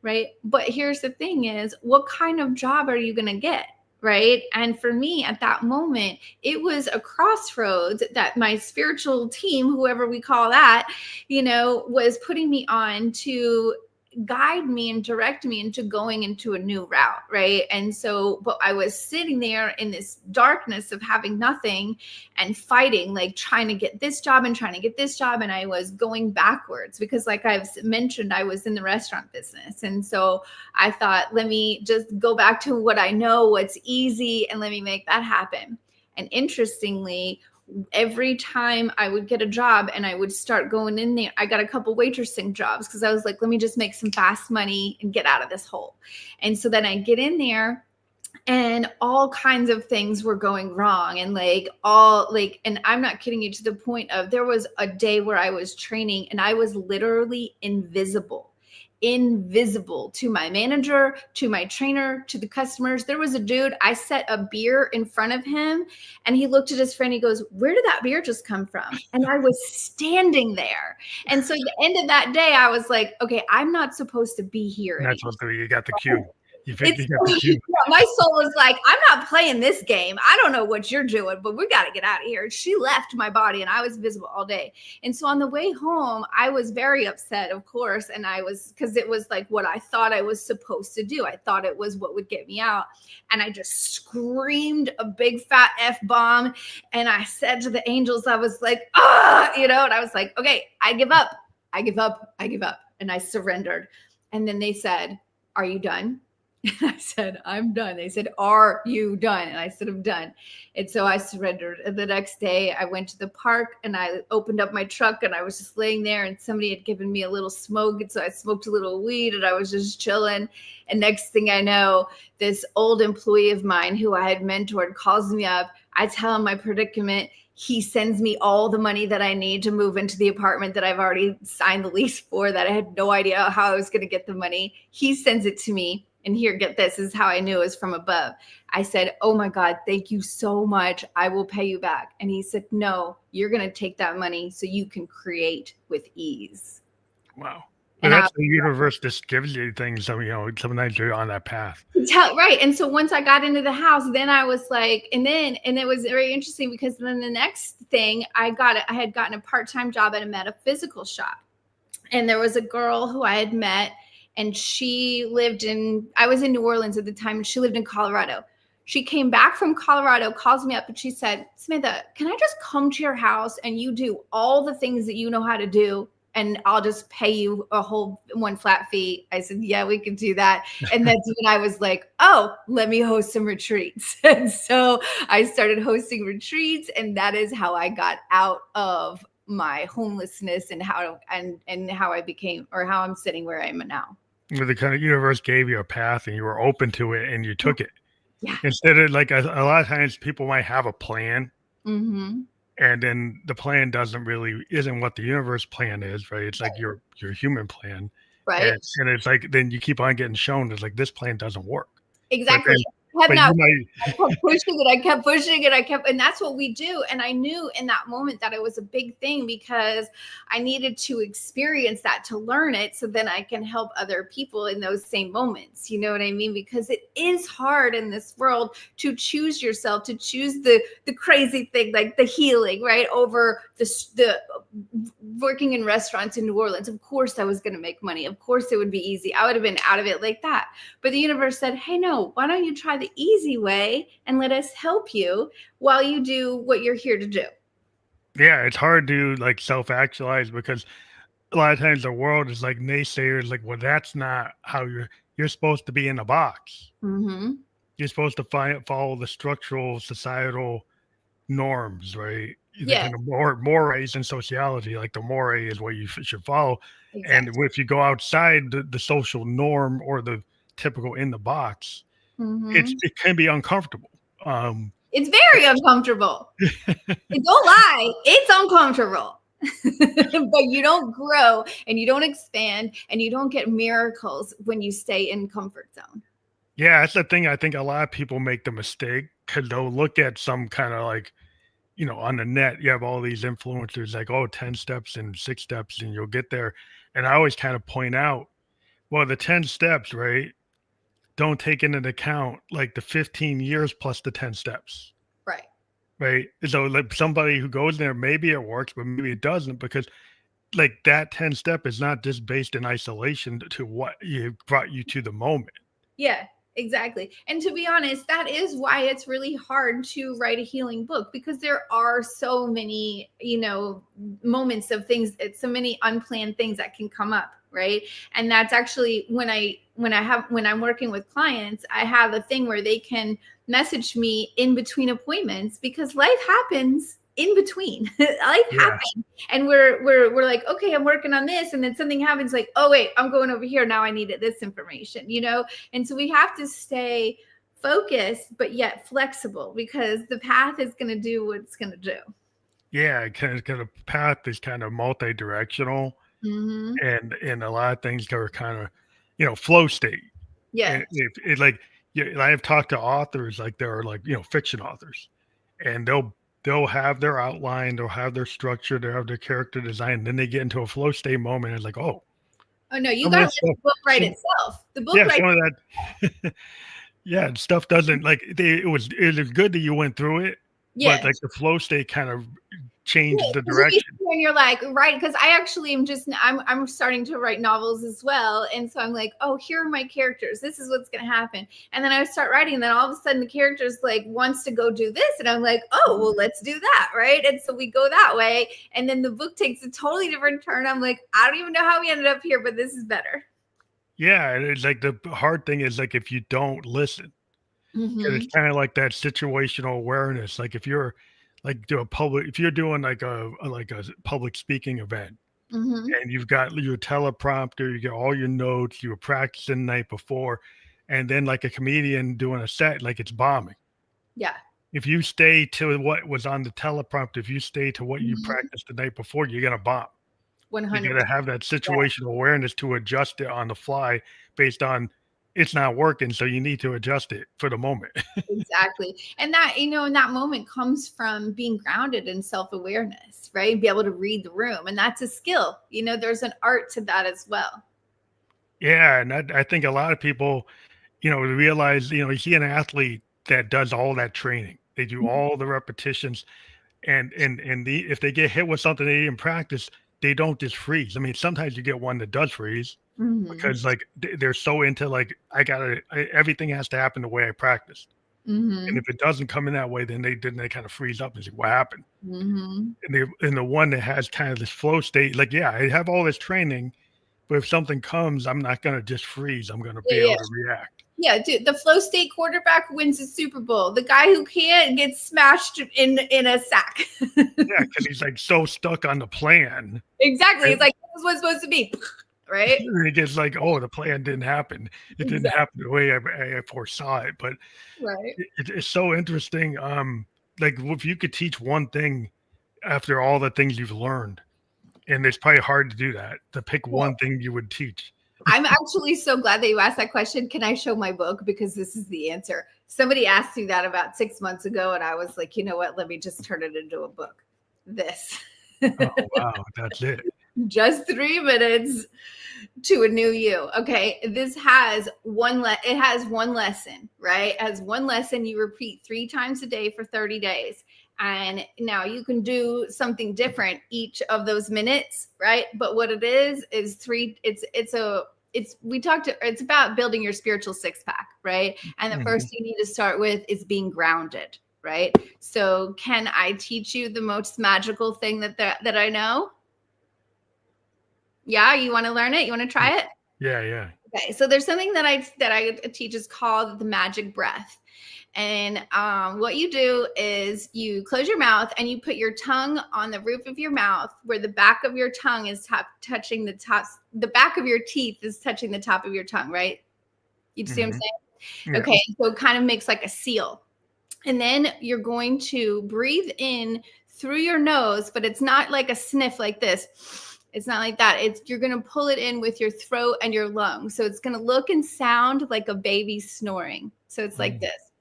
Right? But here's the thing is, what kind of job are you going to get? Right? And for me at that moment, it was a crossroads that my spiritual team, whoever we call that, was putting me on to guide me and direct me into going into a new route. Right. And so, but I was sitting there in this darkness of having nothing and fighting, trying to get this job and trying to get this job. And I was going backwards because, like I've mentioned, I was in the restaurant business. And so I thought, let me just go back to what I know, what's easy, and let me make that happen. And interestingly, every time I would get a job and I would start going in there, I got a couple waitressing jobs because I was like, let me just make some fast money and get out of this hole. And so then I get in there and all kinds of things were going wrong. And and I'm not kidding you, to the point of there was a day where I was training and I was literally invisible to my manager, to my trainer, to the customers. There was a dude, I set a beer in front of him and he looked at his friend. He goes, where did that beer just come from? And I was standing there. And so at the end of that day, I was like, okay, I'm not supposed to be here. And that's what you got the cue. My soul was like, I'm not playing this game. I don't know what you're doing, but we got to get out of here. She left my body and I was visible all day. And so on the way home, I was very upset, of course. And because it was like what I thought I was supposed to do. I thought it was what would get me out. And I just screamed a big fat F-bomb. And I said to the angels, I was like, and I was like, okay, I give up. And I surrendered. And then they said, are you done? And I said, I'm done. They said, are you done? And I said, I'm done. And so I surrendered. And the next day I went to the park and I opened up my truck and I was just laying there and somebody had given me a little smoke. And so I smoked a little weed and I was just chilling. And next thing I know, this old employee of mine who I had mentored calls me up. I tell him my predicament. He sends me all the money that I need to move into the apartment that I've already signed the lease for, that I had no idea how I was going to get the money. He sends it to me. And here, get this, is how I knew it was from above. I said, oh my God, thank you so much. I will pay you back. And he said, no, you're going to take that money so you can create with ease. Wow. But that's the universe just gives you things. So, sometimes you're on that path. Right. And so once I got into the house, then I was like, and it was very interesting because then the next thing I had gotten a part-time job at a metaphysical shop. And there was a girl who I had met, and I was in New Orleans at the time, and she lived in Colorado. She came back from Colorado, calls me up, and she said, Samantha, can I just come to your house and you do all the things that you know how to do, and I'll just pay you a whole one flat fee? I said, yeah, we can do that. And that's when I was like, oh, let me host some retreats. And so I started hosting retreats, and that is how I got out of my homelessness and how I became, or how I'm sitting where I am now. Where the kind of universe gave you a path and you were open to it and you took it. Yeah. Instead of like a lot of times people might have a plan. Mm-hmm. And then the plan isn't what the universe plan is, right? It's like your human plan. Right. And it's like, then you keep on getting shown, it's like, this plan doesn't work. Exactly. I kept pushing it. And that's what we do. And I knew in that moment that it was a big thing, because I needed to experience that to learn it, so then I can help other people in those same moments. You know what I mean? Because it is hard in this world to choose yourself, to choose the crazy thing, like the healing, right? Over the working in restaurants in New Orleans. Of course I was going to make money. Of course it would be easy. I would have been out of it like that. But the universe said, hey, no, why don't you try the easy way and let us help you while you do what you're here to do? Yeah, it's hard to like self-actualize, because a lot of times the world is like naysayers, like, well, that's not how you're supposed to be in a box. Mm-hmm. You're supposed to follow the structural societal norms, right? The kind of mores and sociology, like the more is what you should follow. Exactly. And if you go outside the social norm or the typical in the box, mm-hmm. it can be uncomfortable. It's very uncomfortable. Don't lie, it's uncomfortable. But you don't grow and you don't expand and you don't get miracles when you stay in comfort zone. Yeah, that's the thing. I think a lot of people make the mistake, because they'll look at some kind of like, on the net, you have all these influencers like, 10 steps and 6 steps and you'll get there. And I always kind of point out, well, the 10 steps, right, don't take into account like the 15 years plus the 10 steps. Right. Right. So like somebody who goes there, maybe it works, but maybe it doesn't, because like that 10 step is not just based in isolation to what brought you to the moment. Yeah. Exactly. And to be honest, that is why it's really hard to write a healing book, because there are so many, moments of things, so many unplanned things that can come up. Right. And that's actually when I'm working with clients, I have a thing where they can message me in between appointments, because life happens in between. Life happens, and we're like, okay, I'm working on this, and then something happens, like, oh wait, I'm going over here now, I needed this information, and so we have to stay focused but yet flexible, because the path is going to do what it's going to do. Yeah, kind of path is kind of multi-directional. Mm-hmm. And a lot of things are kind of flow state. Yeah. I have talked to authors, like there are like fiction authors, and they'll have their outline, they'll have their structure, they'll have their character design. Then they get into a flow state moment, and it's like, oh no, you got to let the book write itself. The book, some of that. Yeah, stuff doesn't like it was good that you went through it, but like the flow state kind of changes the direction. When you're like, right, because I actually am I'm starting to write novels as well, and so I'm like, oh, here are my characters, this is what's going to happen, and then I start writing, and then all of a sudden the character's like wants to go do this, and I'm like, oh, well, let's do that, right? And so we go that way, and then the book takes a totally different turn. I'm like, I don't even know how we ended up here, but this is better. Yeah, and it's like the hard thing is like if you don't listen, it's kind of like that situational awareness. Like if you're like if you're doing like a public speaking event, and you've got your teleprompter, you get all your notes, you were practicing the night before, and then like a comedian doing a set, like it's bombing. Yeah. if you stay to what was on the teleprompter, if you stay to what you Mhm. practiced the night before, you're gonna bomb. You gotta 100%. have that situational awareness to adjust it on the fly based on it's not working, so you need to adjust it for the moment. Exactly. And that, in that moment comes from being grounded in self awareness, right? Be able to read the room. And that's a skill. There's an art to that as well. Yeah, and I think a lot of people, realize, you see an athlete that does all that training. They do all the repetitions and if they get hit with something they didn't practice, they don't just freeze. I mean, sometimes you get one that does freeze Hmm. because like they're so into like everything has to happen the way I practiced. And Hmm. if it doesn't come in that way, then they kind of freeze up and say, "What happened?" Hmm. And the one that has kind of this flow state, like, yeah, I have all this training, but if something comes, I'm not gonna just freeze. I'm gonna Yeah, be yeah. able to react. Yeah, dude, the flow state quarterback wins the Super Bowl. The guy who can't gets smashed in a sack. Yeah, because he's like so stuck on the plan. Exactly. Right? It's like this is what's supposed to be. Right? And it gets like, oh, the plan didn't happen. It didn't Exactly. happen the way I foresaw it. But Right. it's so interesting. Like if you could teach one thing after all the things you've learned, and it's probably hard to do that, to pick one thing you would teach. I'm actually so glad that you asked that question. Can I show my book? Because this is the answer. Somebody asked me that about 6 months ago, and I was like, you know what? Let me just turn it into a book. This. Oh wow, that's it. Just 3 minutes to a new you. Okay. This has it has one lesson, right? It has one lesson you repeat 3 times a day for 30 days. And now you can do something different each of those minutes, right? But what it is three, it's about building your spiritual six pack, right? And the Mhm. first thing you need to start with is being grounded, right? So can I teach you the most magical thing that I know? Yeah, you want to learn it? You want to try it? Yeah, yeah. Okay, so there's something that I teach is called the magic breath. And what you do is you close your mouth and you put your tongue on the roof of your mouth where the back of your tongue is touching the back of your teeth is touching the top of your tongue, right? You see what I'm Mhm. saying? Yeah. Okay, so it kind of makes like a seal. And then you're going to breathe in through your nose, but it's not like a sniff like this. It's not like that. You're going to pull it in with your throat and your lungs. So it's going to look and sound like a baby snoring. So it's like Mm. this.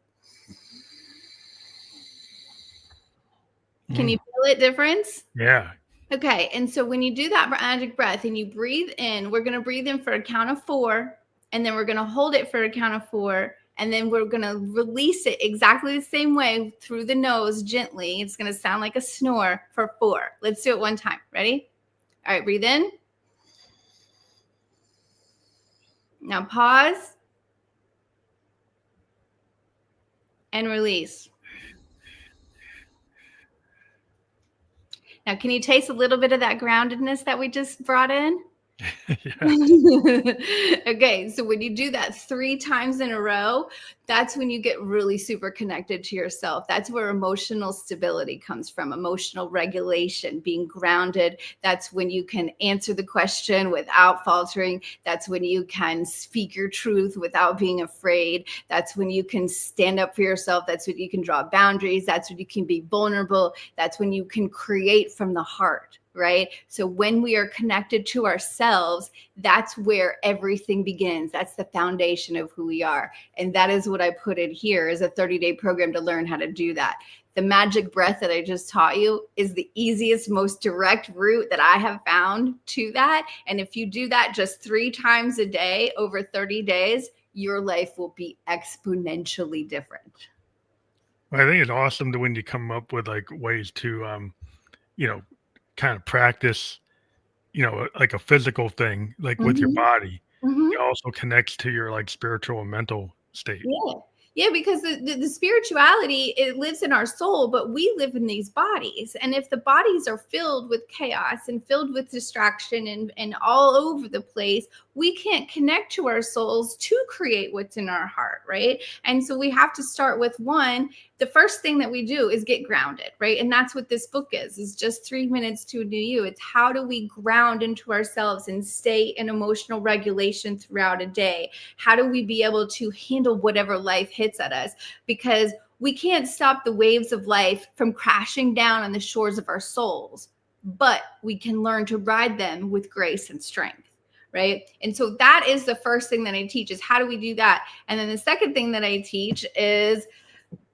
Can you Mm. feel it difference? Yeah. Okay. And so when you do that magic breath and you breathe in, we're going to breathe in for a count of 4, and then we're going to hold it for a count of 4, and then we're going to release it exactly the same way through the nose gently. It's going to sound like a snore for 4. Let's do it one time. Ready? All right, breathe in. Now pause and release. Now, can you taste a little bit of that groundedness that we just brought in? Yeah. Okay, so when you do that 3 times in a row, that's when you get really super connected to yourself. That's where emotional stability comes from, emotional regulation, being grounded. That's when you can answer the question without faltering. That's when you can speak your truth without being afraid. That's when you can stand up for yourself. That's when you can draw boundaries. That's when you can be vulnerable. That's when you can create from the heart. Right? So when we are connected to ourselves, that's where everything begins. That's the foundation of who we are. And that is what I put in here is a 30-day program to learn how to do that. The magic breath that I just taught you is the easiest, most direct route that I have found to that. And if you do that just 3 times a day over 30 days, your life will be exponentially different. Well, I think it's awesome to when you come up with like ways to you know, kind of practice, like a physical thing, like with your Mm-hmm. body. It Mm-hmm. also connects to your like spiritual and mental state. Yeah. Yeah, because the spirituality, it lives in our soul, but we live in these bodies. And if the bodies are filled with chaos and filled with distraction and all over the place, we can't connect to our souls to create what's in our heart, right? And so we have to start with one. The first thing that we do is get grounded, right? And that's what this book is just 3 minutes to a new you. It's how do we ground into ourselves and stay in emotional regulation throughout a day? How do we be able to handle whatever life hits at us? Because we can't stop the waves of life from crashing down on the shores of our souls, but we can learn to ride them with grace and strength. Right. And so that is the first thing that I teach, is how do we do that? And then the second thing that I teach is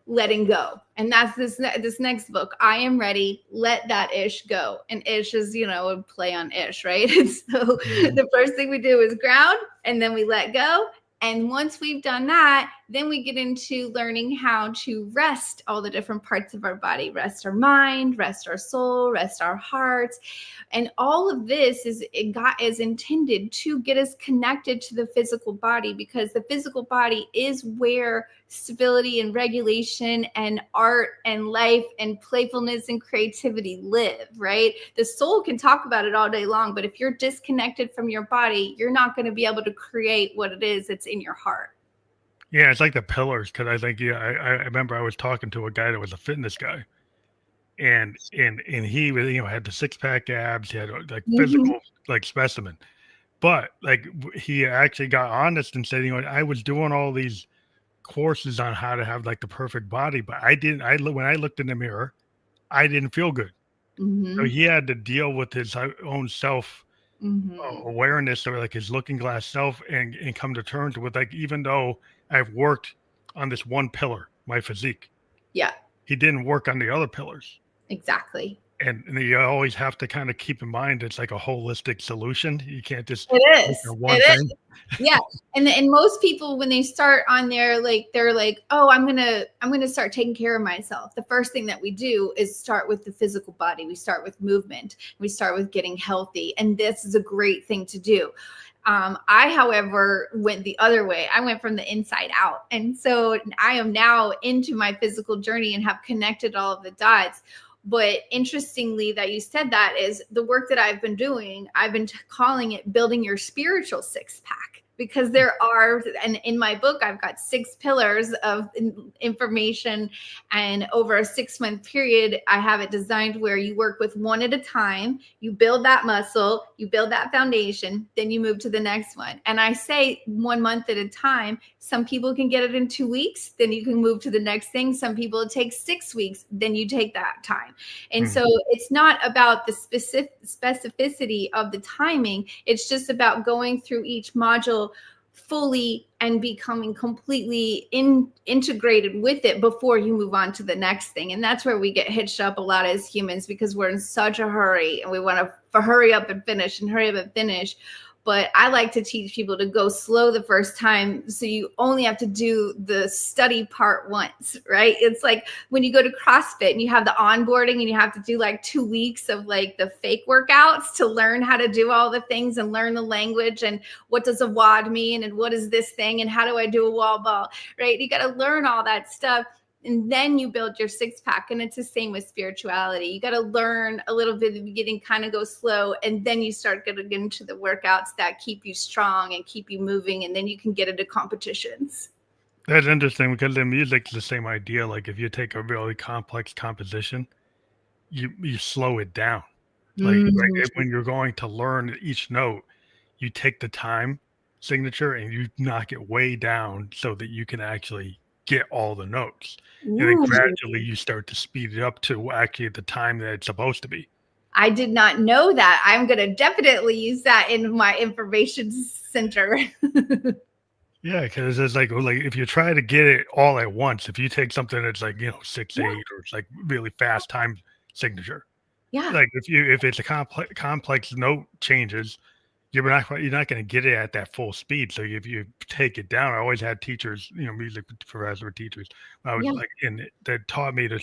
letting go. And that's this next book, I Am Ready, Let That Ish Go. And ish is, a play on ish, right? And so the first thing we do is ground, and then we let go. And once we've done that, then we get into learning how to rest all the different parts of our body, rest our mind, rest our soul, rest our hearts. And all of this is intended to get us connected to the physical body, because the physical body is where stability and regulation and art and life and playfulness and creativity live, right? The soul can talk about it all day long, but if you're disconnected from your body, you're not going to be able to create what it is that's in your heart. Yeah, it's like the pillars, because I think, I remember I was talking to a guy that was a fitness guy, and he was, had the six pack abs, he had like physical like specimen, but like he actually got honest and said, I was doing all these courses on how to have like the perfect body, but when I looked in the mirror, I didn't feel good. So he had to deal with his own self awareness, or like his looking glass self, and come to terms with, like, even though I've worked on this one pillar, my physique, he didn't work on the other pillars. Exactly. And you always have to kind of keep in mind it's like a holistic solution. You can't just it is one thing. Yeah. And most people, when they start on there, like, they're like, oh, I'm gonna start taking care of myself. The first thing that we do is start with the physical body. We start with movement. We start with getting healthy. And this is a great thing to do. I, however, went the other way. I went from the inside out. And so I am now into my physical journey and have connected all of the dots. But interestingly that you said that, is the work that I've been doing, I've been calling it building your spiritual six pack, because there are, and in my book, I've got 6 pillars of information, and over a 6-month period, I have it designed where you work with one at a time, you build that muscle, you build that foundation, then you move to the next one. And I say 1 month at a time. Some people can get it in 2 weeks, then you can move to the next thing. Some people, it takes 6 weeks, then you take that time. And so it's not about the specificity of the timing. It's just about going through each module fully and becoming completely integrated with it before you move on to the next thing. And that's where we get hitched up a lot as humans, because we're in such a hurry and we want to hurry up and finish and hurry up and finish. But I like to teach people to go slow the first time, so you only have to do the study part once, right? It's like when you go to CrossFit and you have the onboarding and you have to do like 2 weeks of like the fake workouts to learn how to do all the things and learn the language and what does a WOD mean and what is this thing and how do I do a wall ball, right? You got to learn all that stuff. And then you build your six pack. And it's the same with spirituality. You got to learn a little bit at the beginning, kind of go slow. And then you start getting into the workouts that keep you strong and keep you moving. And then you can get into competitions. That's interesting, because in music's the same idea. Like if you take a really complex composition, you slow it down. Like when you're going to learn each note, you take the time signature and you knock it way down so that you can actually get all the notes. And then gradually you start to speed it up to actually the time that it's supposed to be. I did not know that. I'm going to definitely use that in my information center. Yeah, because it's like if you try to get it all at once, if you take something that's like 6/8 or it's like really fast time signature, like if it's a complex note changes, you're not going to get it at that full speed. So if you take it down, I always had teachers, music professor teachers, I was like, and that taught me to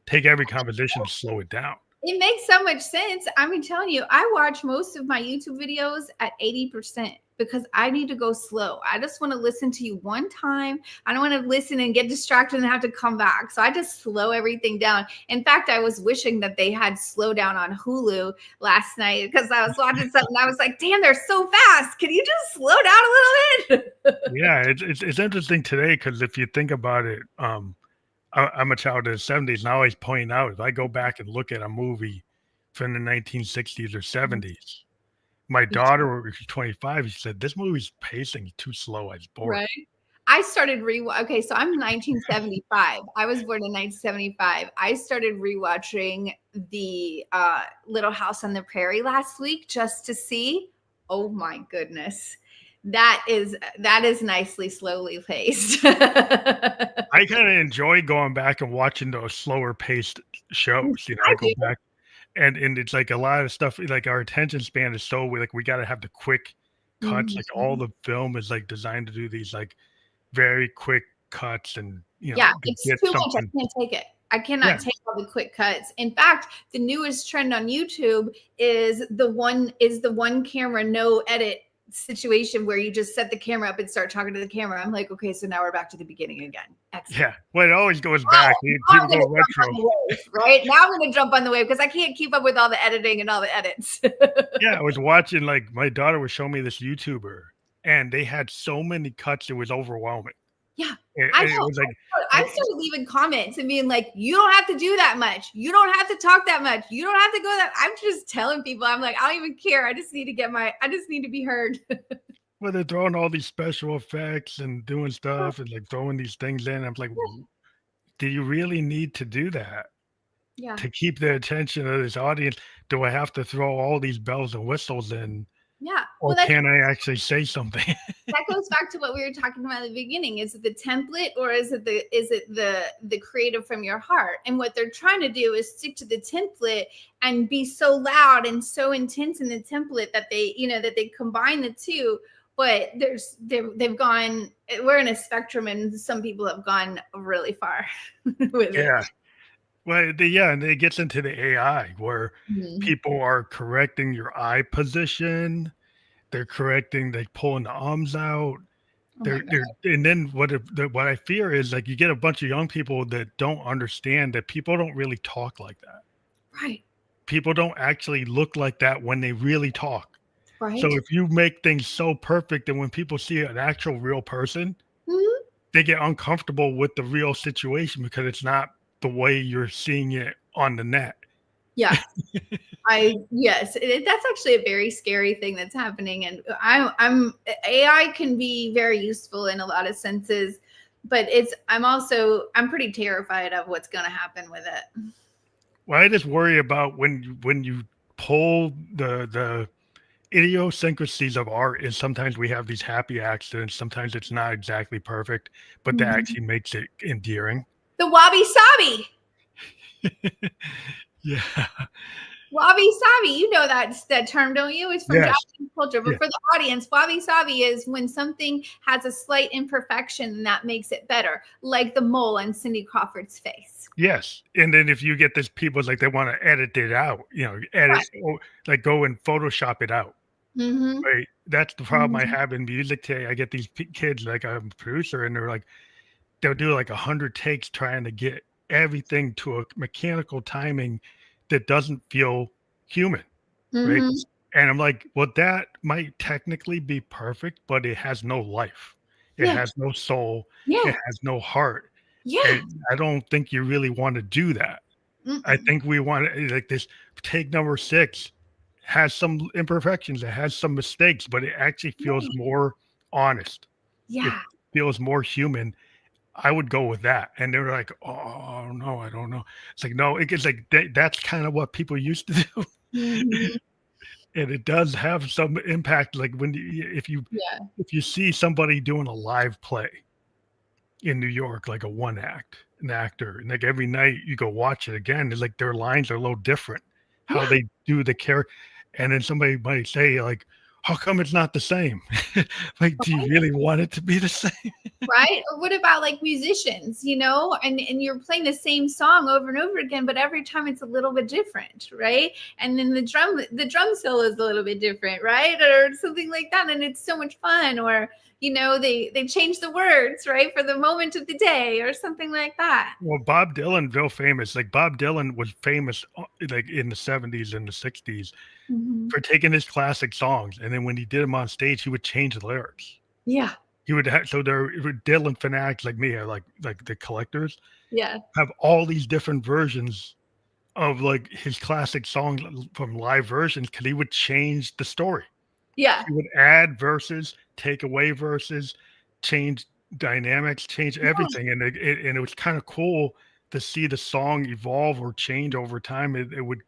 take every composition and slow it down. It makes so much sense. I'm telling you, I watch most of my YouTube videos at 80% because I need to go slow. I just want to listen to you one time. I don't want to listen and get distracted and have to come back. So I just slow everything down. In fact, I was wishing that they had slow down on Hulu last night because I was watching something. I was like, damn, they're so fast. Can you just slow down a little bit? Yeah, it's interesting today because if you think about it, I'm a child of the 70s, and I always point out, if I go back and look at a movie from the 1960s or 70s, my daughter, who's 25, she said, this movie's pacing too slow. It's boring. Right. I started okay, so I'm 1975. I was born in 1975. I started rewatching the Little House on the Prairie last week just to see. Oh my goodness. That is nicely slowly paced. I kind of enjoy going back and watching those slower paced shows. I I go do. back and it's like a lot of stuff. Like our attention span is so like we got to have the quick cuts. Like all Mhm. the film is like designed to do these like very quick cuts and Yeah, to it's get too much. I something. can't take it. I Yeah, cannot take all the quick cuts. In fact, the newest trend on YouTube is the one camera no edit situation where you just set the camera up and start talking to the camera. I'm like, okay, so now we're back to the beginning again. Excellent. yeah. Well, it always goes Now, back. now People I'm gonna go jump retro. on the wave, right? Now I'm gonna jump on the wave because I can't keep up with all the editing and all the edits. Yeah, I was watching like my daughter was showing me this YouTuber, and they had so many cuts it was overwhelming. Yeah, I It know. was like, I've it, started leaving comments and being like, you don't have to do that much. You don't have to talk that much. You don't have to go that. I'm just telling people, I'm like, I don't even care. I just need to I just need to be heard. well, they're throwing all these special effects and doing stuff and like throwing these things in. I'm like, do you really need to do that Yeah. to keep the attention of this audience? Do I have to throw all these bells and whistles in, Yeah. or Well, that's can I actually say something? that goes back to what we were talking about at the beginning. Is it the template or is it the creative from your heart? And what they're trying to do is stick to the template and be so loud and so intense in the template that they combine the two. But they've gone. We're in a spectrum, and some people have gone really far with it. Yeah. Well, and it gets into the AI where Mhm. people are correcting your eye position. They're correcting, like pulling the arms out. Oh my God. And then what I fear is like you get a bunch of young people that don't understand that people don't really talk like that. Right. People don't actually look like that when they really talk. So Right. if you make things so perfect that when people see an actual real person, Mhm. they get uncomfortable with the real situation because it's not the way you're seeing it on the net. Yeah. Yes, that's actually a very scary thing that's happening, and I'm AI can be very useful in a lot of senses, but I'm pretty terrified of what's going to happen with it. Well, I just worry about when you pull the idiosyncrasies of art is sometimes we have these happy accidents. Sometimes it's not exactly perfect, but that Mhm. actually makes it endearing. The wabi sabi, Yeah. wabi sabi, you know that term, don't you? It's from Yes. Japanese culture, but Yeah. for the audience, wabi sabi is when something has a slight imperfection and that makes it better, like the mole on Cindy Crawford's face. Yes. And then if you get this people like they want to edit it out, edit Right. or like go and Photoshop it out. Mm-hmm. Right. That's the problem I Mm-hmm. have in music today. I get these kids like I'm a producer and they're like they'll do like 100 takes trying to get everything to a mechanical timing that doesn't feel human, right? Mm-hmm. And I'm like, well, that might technically be perfect, but it has no life. It Yeah. has no soul. It Yeah. has no heart. Yeah. And I don't think you really want to do that. I Mm-mm. think we want to, like this take number 6 has some imperfections. It has some mistakes, but it actually feels Yeah. more honest. It Yeah. feels more human. I would go with that. And they're like, "Oh, no, I don't know." It's like, no, it's like that's kind of what people used to do. Mhm. And it does have some impact. Like when Yeah. if you see somebody doing a live play in New York, like a one act, an actor, and like every night you go watch it again, it's like their lines are a little different, how Yeah. they do the character. And then somebody might say, like, how come it's not the same? Like, do you really want it to be the same? Right? Or what about like musicians, and you're playing the same song over and over again, but every time it's a little bit different, right? And then the drum solo is a little bit different, right? Or something like that. And it's so much fun. Or, they change the words, right? For the moment of the day or something like that. Well, Bob Dylan, real famous. Like Bob Dylan was famous, like in the '70s and the '60s, Mhm. for taking his classic songs, and then when he did them on stage, he would change the lyrics. Yeah. He would have so there Dylan fanatics like me, like the collectors, Yeah. have all these different versions of like his classic songs from live versions because he would change the story. Yeah. He would add verses, take away verses, change dynamics, change Yeah. everything, and it was kind of cool to see the song evolve or change over time. It would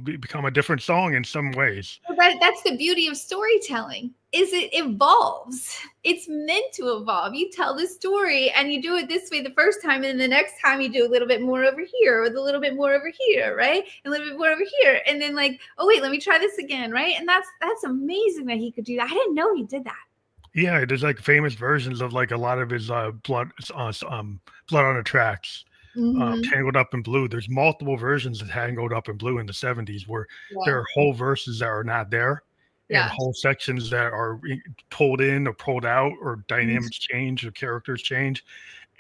become a different song in some ways. Well, that's the beauty of storytelling is it evolves. It's meant to evolve. You tell the story and you do it this way the first time, and the next time you do a little bit more over here with a little bit more over here, right? And a little bit more over here. And then like, oh wait, let me try this again, right? And that's amazing that he could do that. I didn't know he did that. Yeah, there's like famous versions of like a lot of his blood on the tracks. Mm-hmm. Tangled Up in Blue. There's multiple versions of Tangled Up in Blue in the 70s where there Yeah. are whole verses that are not there and Yeah. whole sections that are pulled in or pulled out or Mhm. dynamics change or characters change.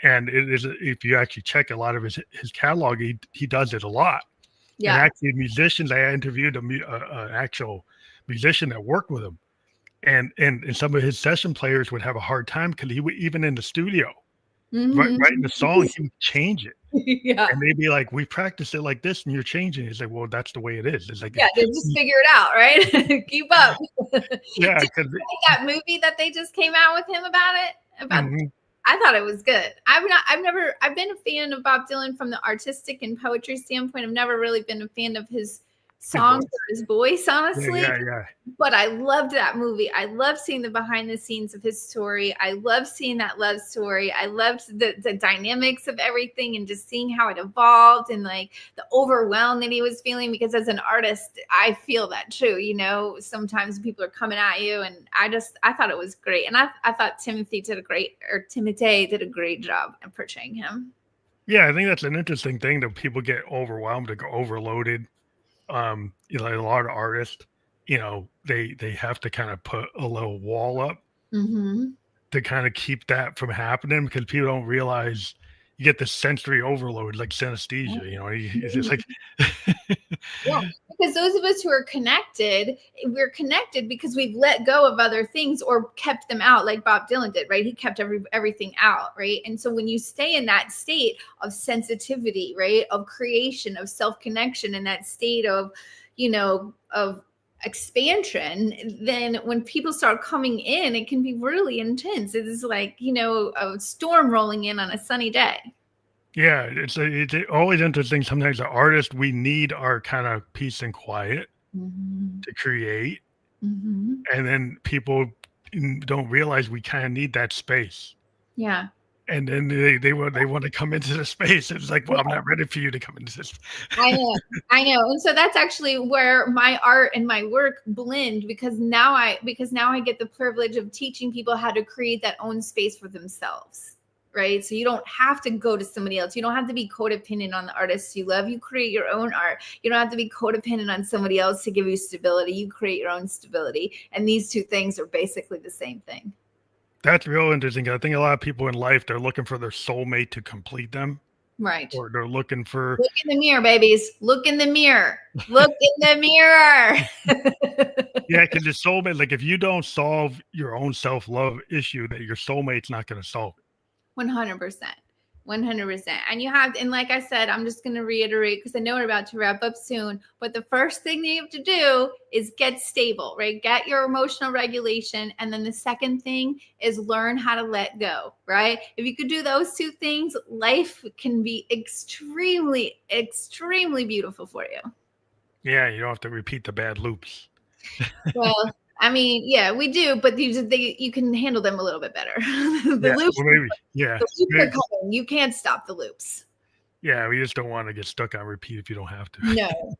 And it is, if you actually check a lot of his catalog, he does it a lot. And Yeah. actually, musicians, I interviewed an actual musician that worked with him, and some of his session players would have a hard time because he would, even in the studio, writing the Mm-hmm. song, he would change it. Yeah. And they'd be like, "We practiced it like this, and you're changing it." It's like, "Well, that's the way it is." It's like, Yeah, they just figure it out, right? Keep up. Did yeah, you because like that movie that they just came out with him about it? About mhm, I thought it was good. I've been a fan of Bob Dylan from the artistic and poetry standpoint. I've never really been a fan of his his songs voice. or his voice, Yeah, honestly. yeah, yeah. But I loved that movie. I loved seeing the behind the scenes of his story. I loved seeing that love story. I loved the dynamics of everything and just seeing how it evolved and like the overwhelm that he was feeling. Because as an artist, I feel that too. You know, sometimes people are coming at you, and I thought it was great. And I thought Timothy did a great job at portraying him. Yeah, I think that's an interesting thing that people get overwhelmed or go overloaded. Like a lot of artists, they have to kind of put a little wall up Mm-hmm. to kind of keep that from happening because people don't realize you get this sensory overload, like synesthesia. It's just like, Yeah, because those of us who are connected, we're connected because we've let go of other things or kept them out, like Bob Dylan did, right? He kept everything out, right? And so when you stay in that state of sensitivity, right, of creation, of self connection, in that state of, of expansion, then when people start coming in, it can be really intense. It is like, a storm rolling in on a sunny day. yeah, it's always interesting. Sometimes the artist, we need our kind of peace and quiet Mm-hmm. to create, Mm-hmm. and then people don't realize we kind of need that space. Yeah. And then they want to come into the space. It's like, well, I'm not ready for you to come into this. I know, I know. And so that's actually where my art and my work blend because now I get the privilege of teaching people how to create that own space for themselves. Right. So you don't have to go to somebody else. You don't have to be codependent on the artists you love. You create your own art. You don't have to be codependent on somebody else to give you stability. You create your own stability. And these two things are basically the same thing. That's real interesting. I think a lot of people in life, they're looking for their soulmate to complete them, Right. or they're looking for, Look in the mirror, babies. Look in the mirror. Look in the mirror. yeah, because your soulmate, like if you don't solve your own self-love issue, that your soulmate's not going to solve it. 100%. 100%. And like I said, I'm just going to reiterate because I know we're about to wrap up soon. But the first thing that you have to do is get stable, right? Get your emotional regulation. And then the second thing is learn how to let go, right? If you could do those two things, life can be extremely, extremely beautiful for you. Yeah, you don't have to repeat the bad loops. Well, I mean, yeah, we do, but you can handle them a little bit better. The Yeah, loops, well, maybe. Yeah, the loops are coming. You can't stop the loops. yeah. We just don't want to get stuck on repeat if you don't have to.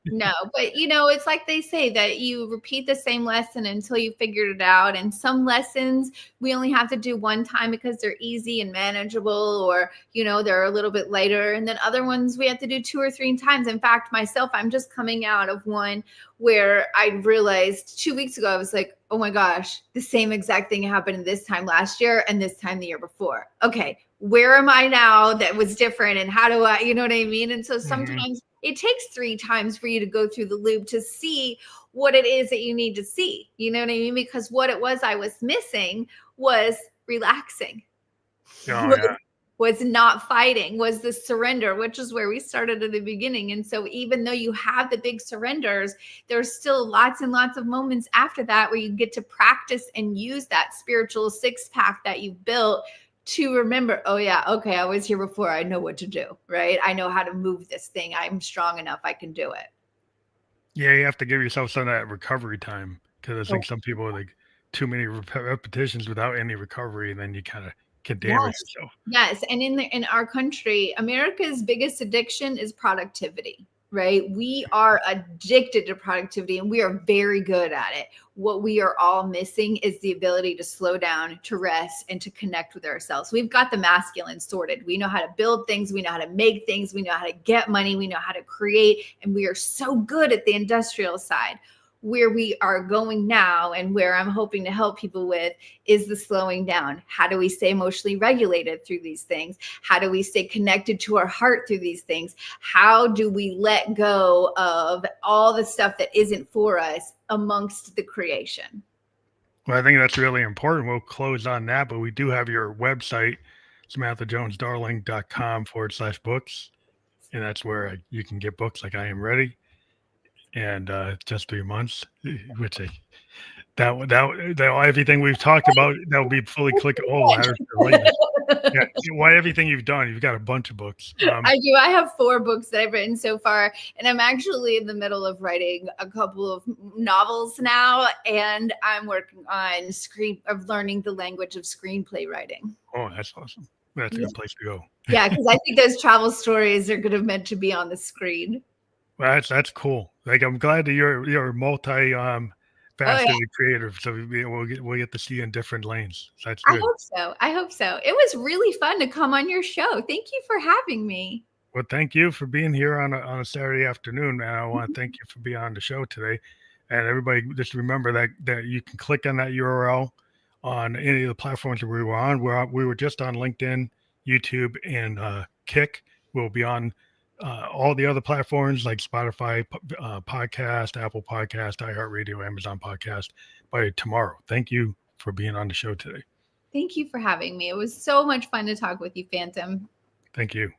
No, but it's like they say that you repeat the same lesson until you figured it out. And some lessons we only have to do one time because they're easy and manageable, or, they're a little bit lighter. And then other ones we have to do 2 or 3 times. In fact, myself, I'm just coming out of one where I realized 2 weeks ago, I was like, oh my gosh, the same exact thing happened this time last year and this time the year before. Okay, where am I now that was different, and how do I, you know what I mean? And so sometimes it takes 3 times for you to go through the loop to see what it is that you need to see. You know what I mean? Because what it was I was missing was relaxing. Oh yeah. Was not fighting, was the surrender, which is where we started at the beginning. And so even though you have the big surrenders, there's still lots and lots of moments after that where you get to practice and use that spiritual 6-pack that you've built to remember, oh yeah, okay, I was here before. I know what to do, right? I know how to move this thing. I'm strong enough. I can do it. Yeah, you have to give yourself some of that recovery time because I Oh, think some people like too many repetitions without any recovery, and then you kind of can damage yes. yourself. Yes. And in our country, America's biggest addiction is productivity, right? We are addicted to productivity and we are very good at it. What we are all missing is the ability to slow down, to rest, and to connect with ourselves. We've got the masculine sorted. We know how to build things, we know how to make things, we know how to get money, we know how to create, and we are so good at the industrial side. Where we are going now and where I'm hoping to help people with is the slowing down. How do we stay emotionally regulated through these things? How do we stay connected to our heart through these things? How do we let go of all the stuff that isn't for us amongst the creation? Well, I think that's really important. We'll close on that, but we do have your website, samanthajonesdarling.com/books. And that's where you can get books like I Am Ready and Just 3 months, which that everything we've talked about, that will be fully clickable ladders to lightness. Yeah, why everything you've done, you've got a bunch of books. I do. I have 4 books that I've written so far, and I'm actually in the middle of writing a couple of novels now, and I'm working on learning the language of screenplay writing. Oh, that's awesome. That's a Yeah, good place to go. yeah, because I think those travel stories are going to meant to be on the screen. Well, that's cool. Like I'm glad that you're multi Oh yeah, faceted creative, so we'll get to see you in different lanes. So that's I good. hope so. I hope so. It was really fun to come on your show. Thank you for having me. Well, thank you for being here on a Saturday afternoon, man. I want to thank you for being on the show today. And everybody, just remember that you can click on that URL on any of the platforms that we were on. We were just on LinkedIn, YouTube, and Kick. We'll be on all the other platforms like Spotify, Podcast, Apple Podcast, iHeartRadio, Amazon Podcast by tomorrow. Thank you for being on the show today. Thank you for having me. It was so much fun to talk with you, Phantom. Thank you.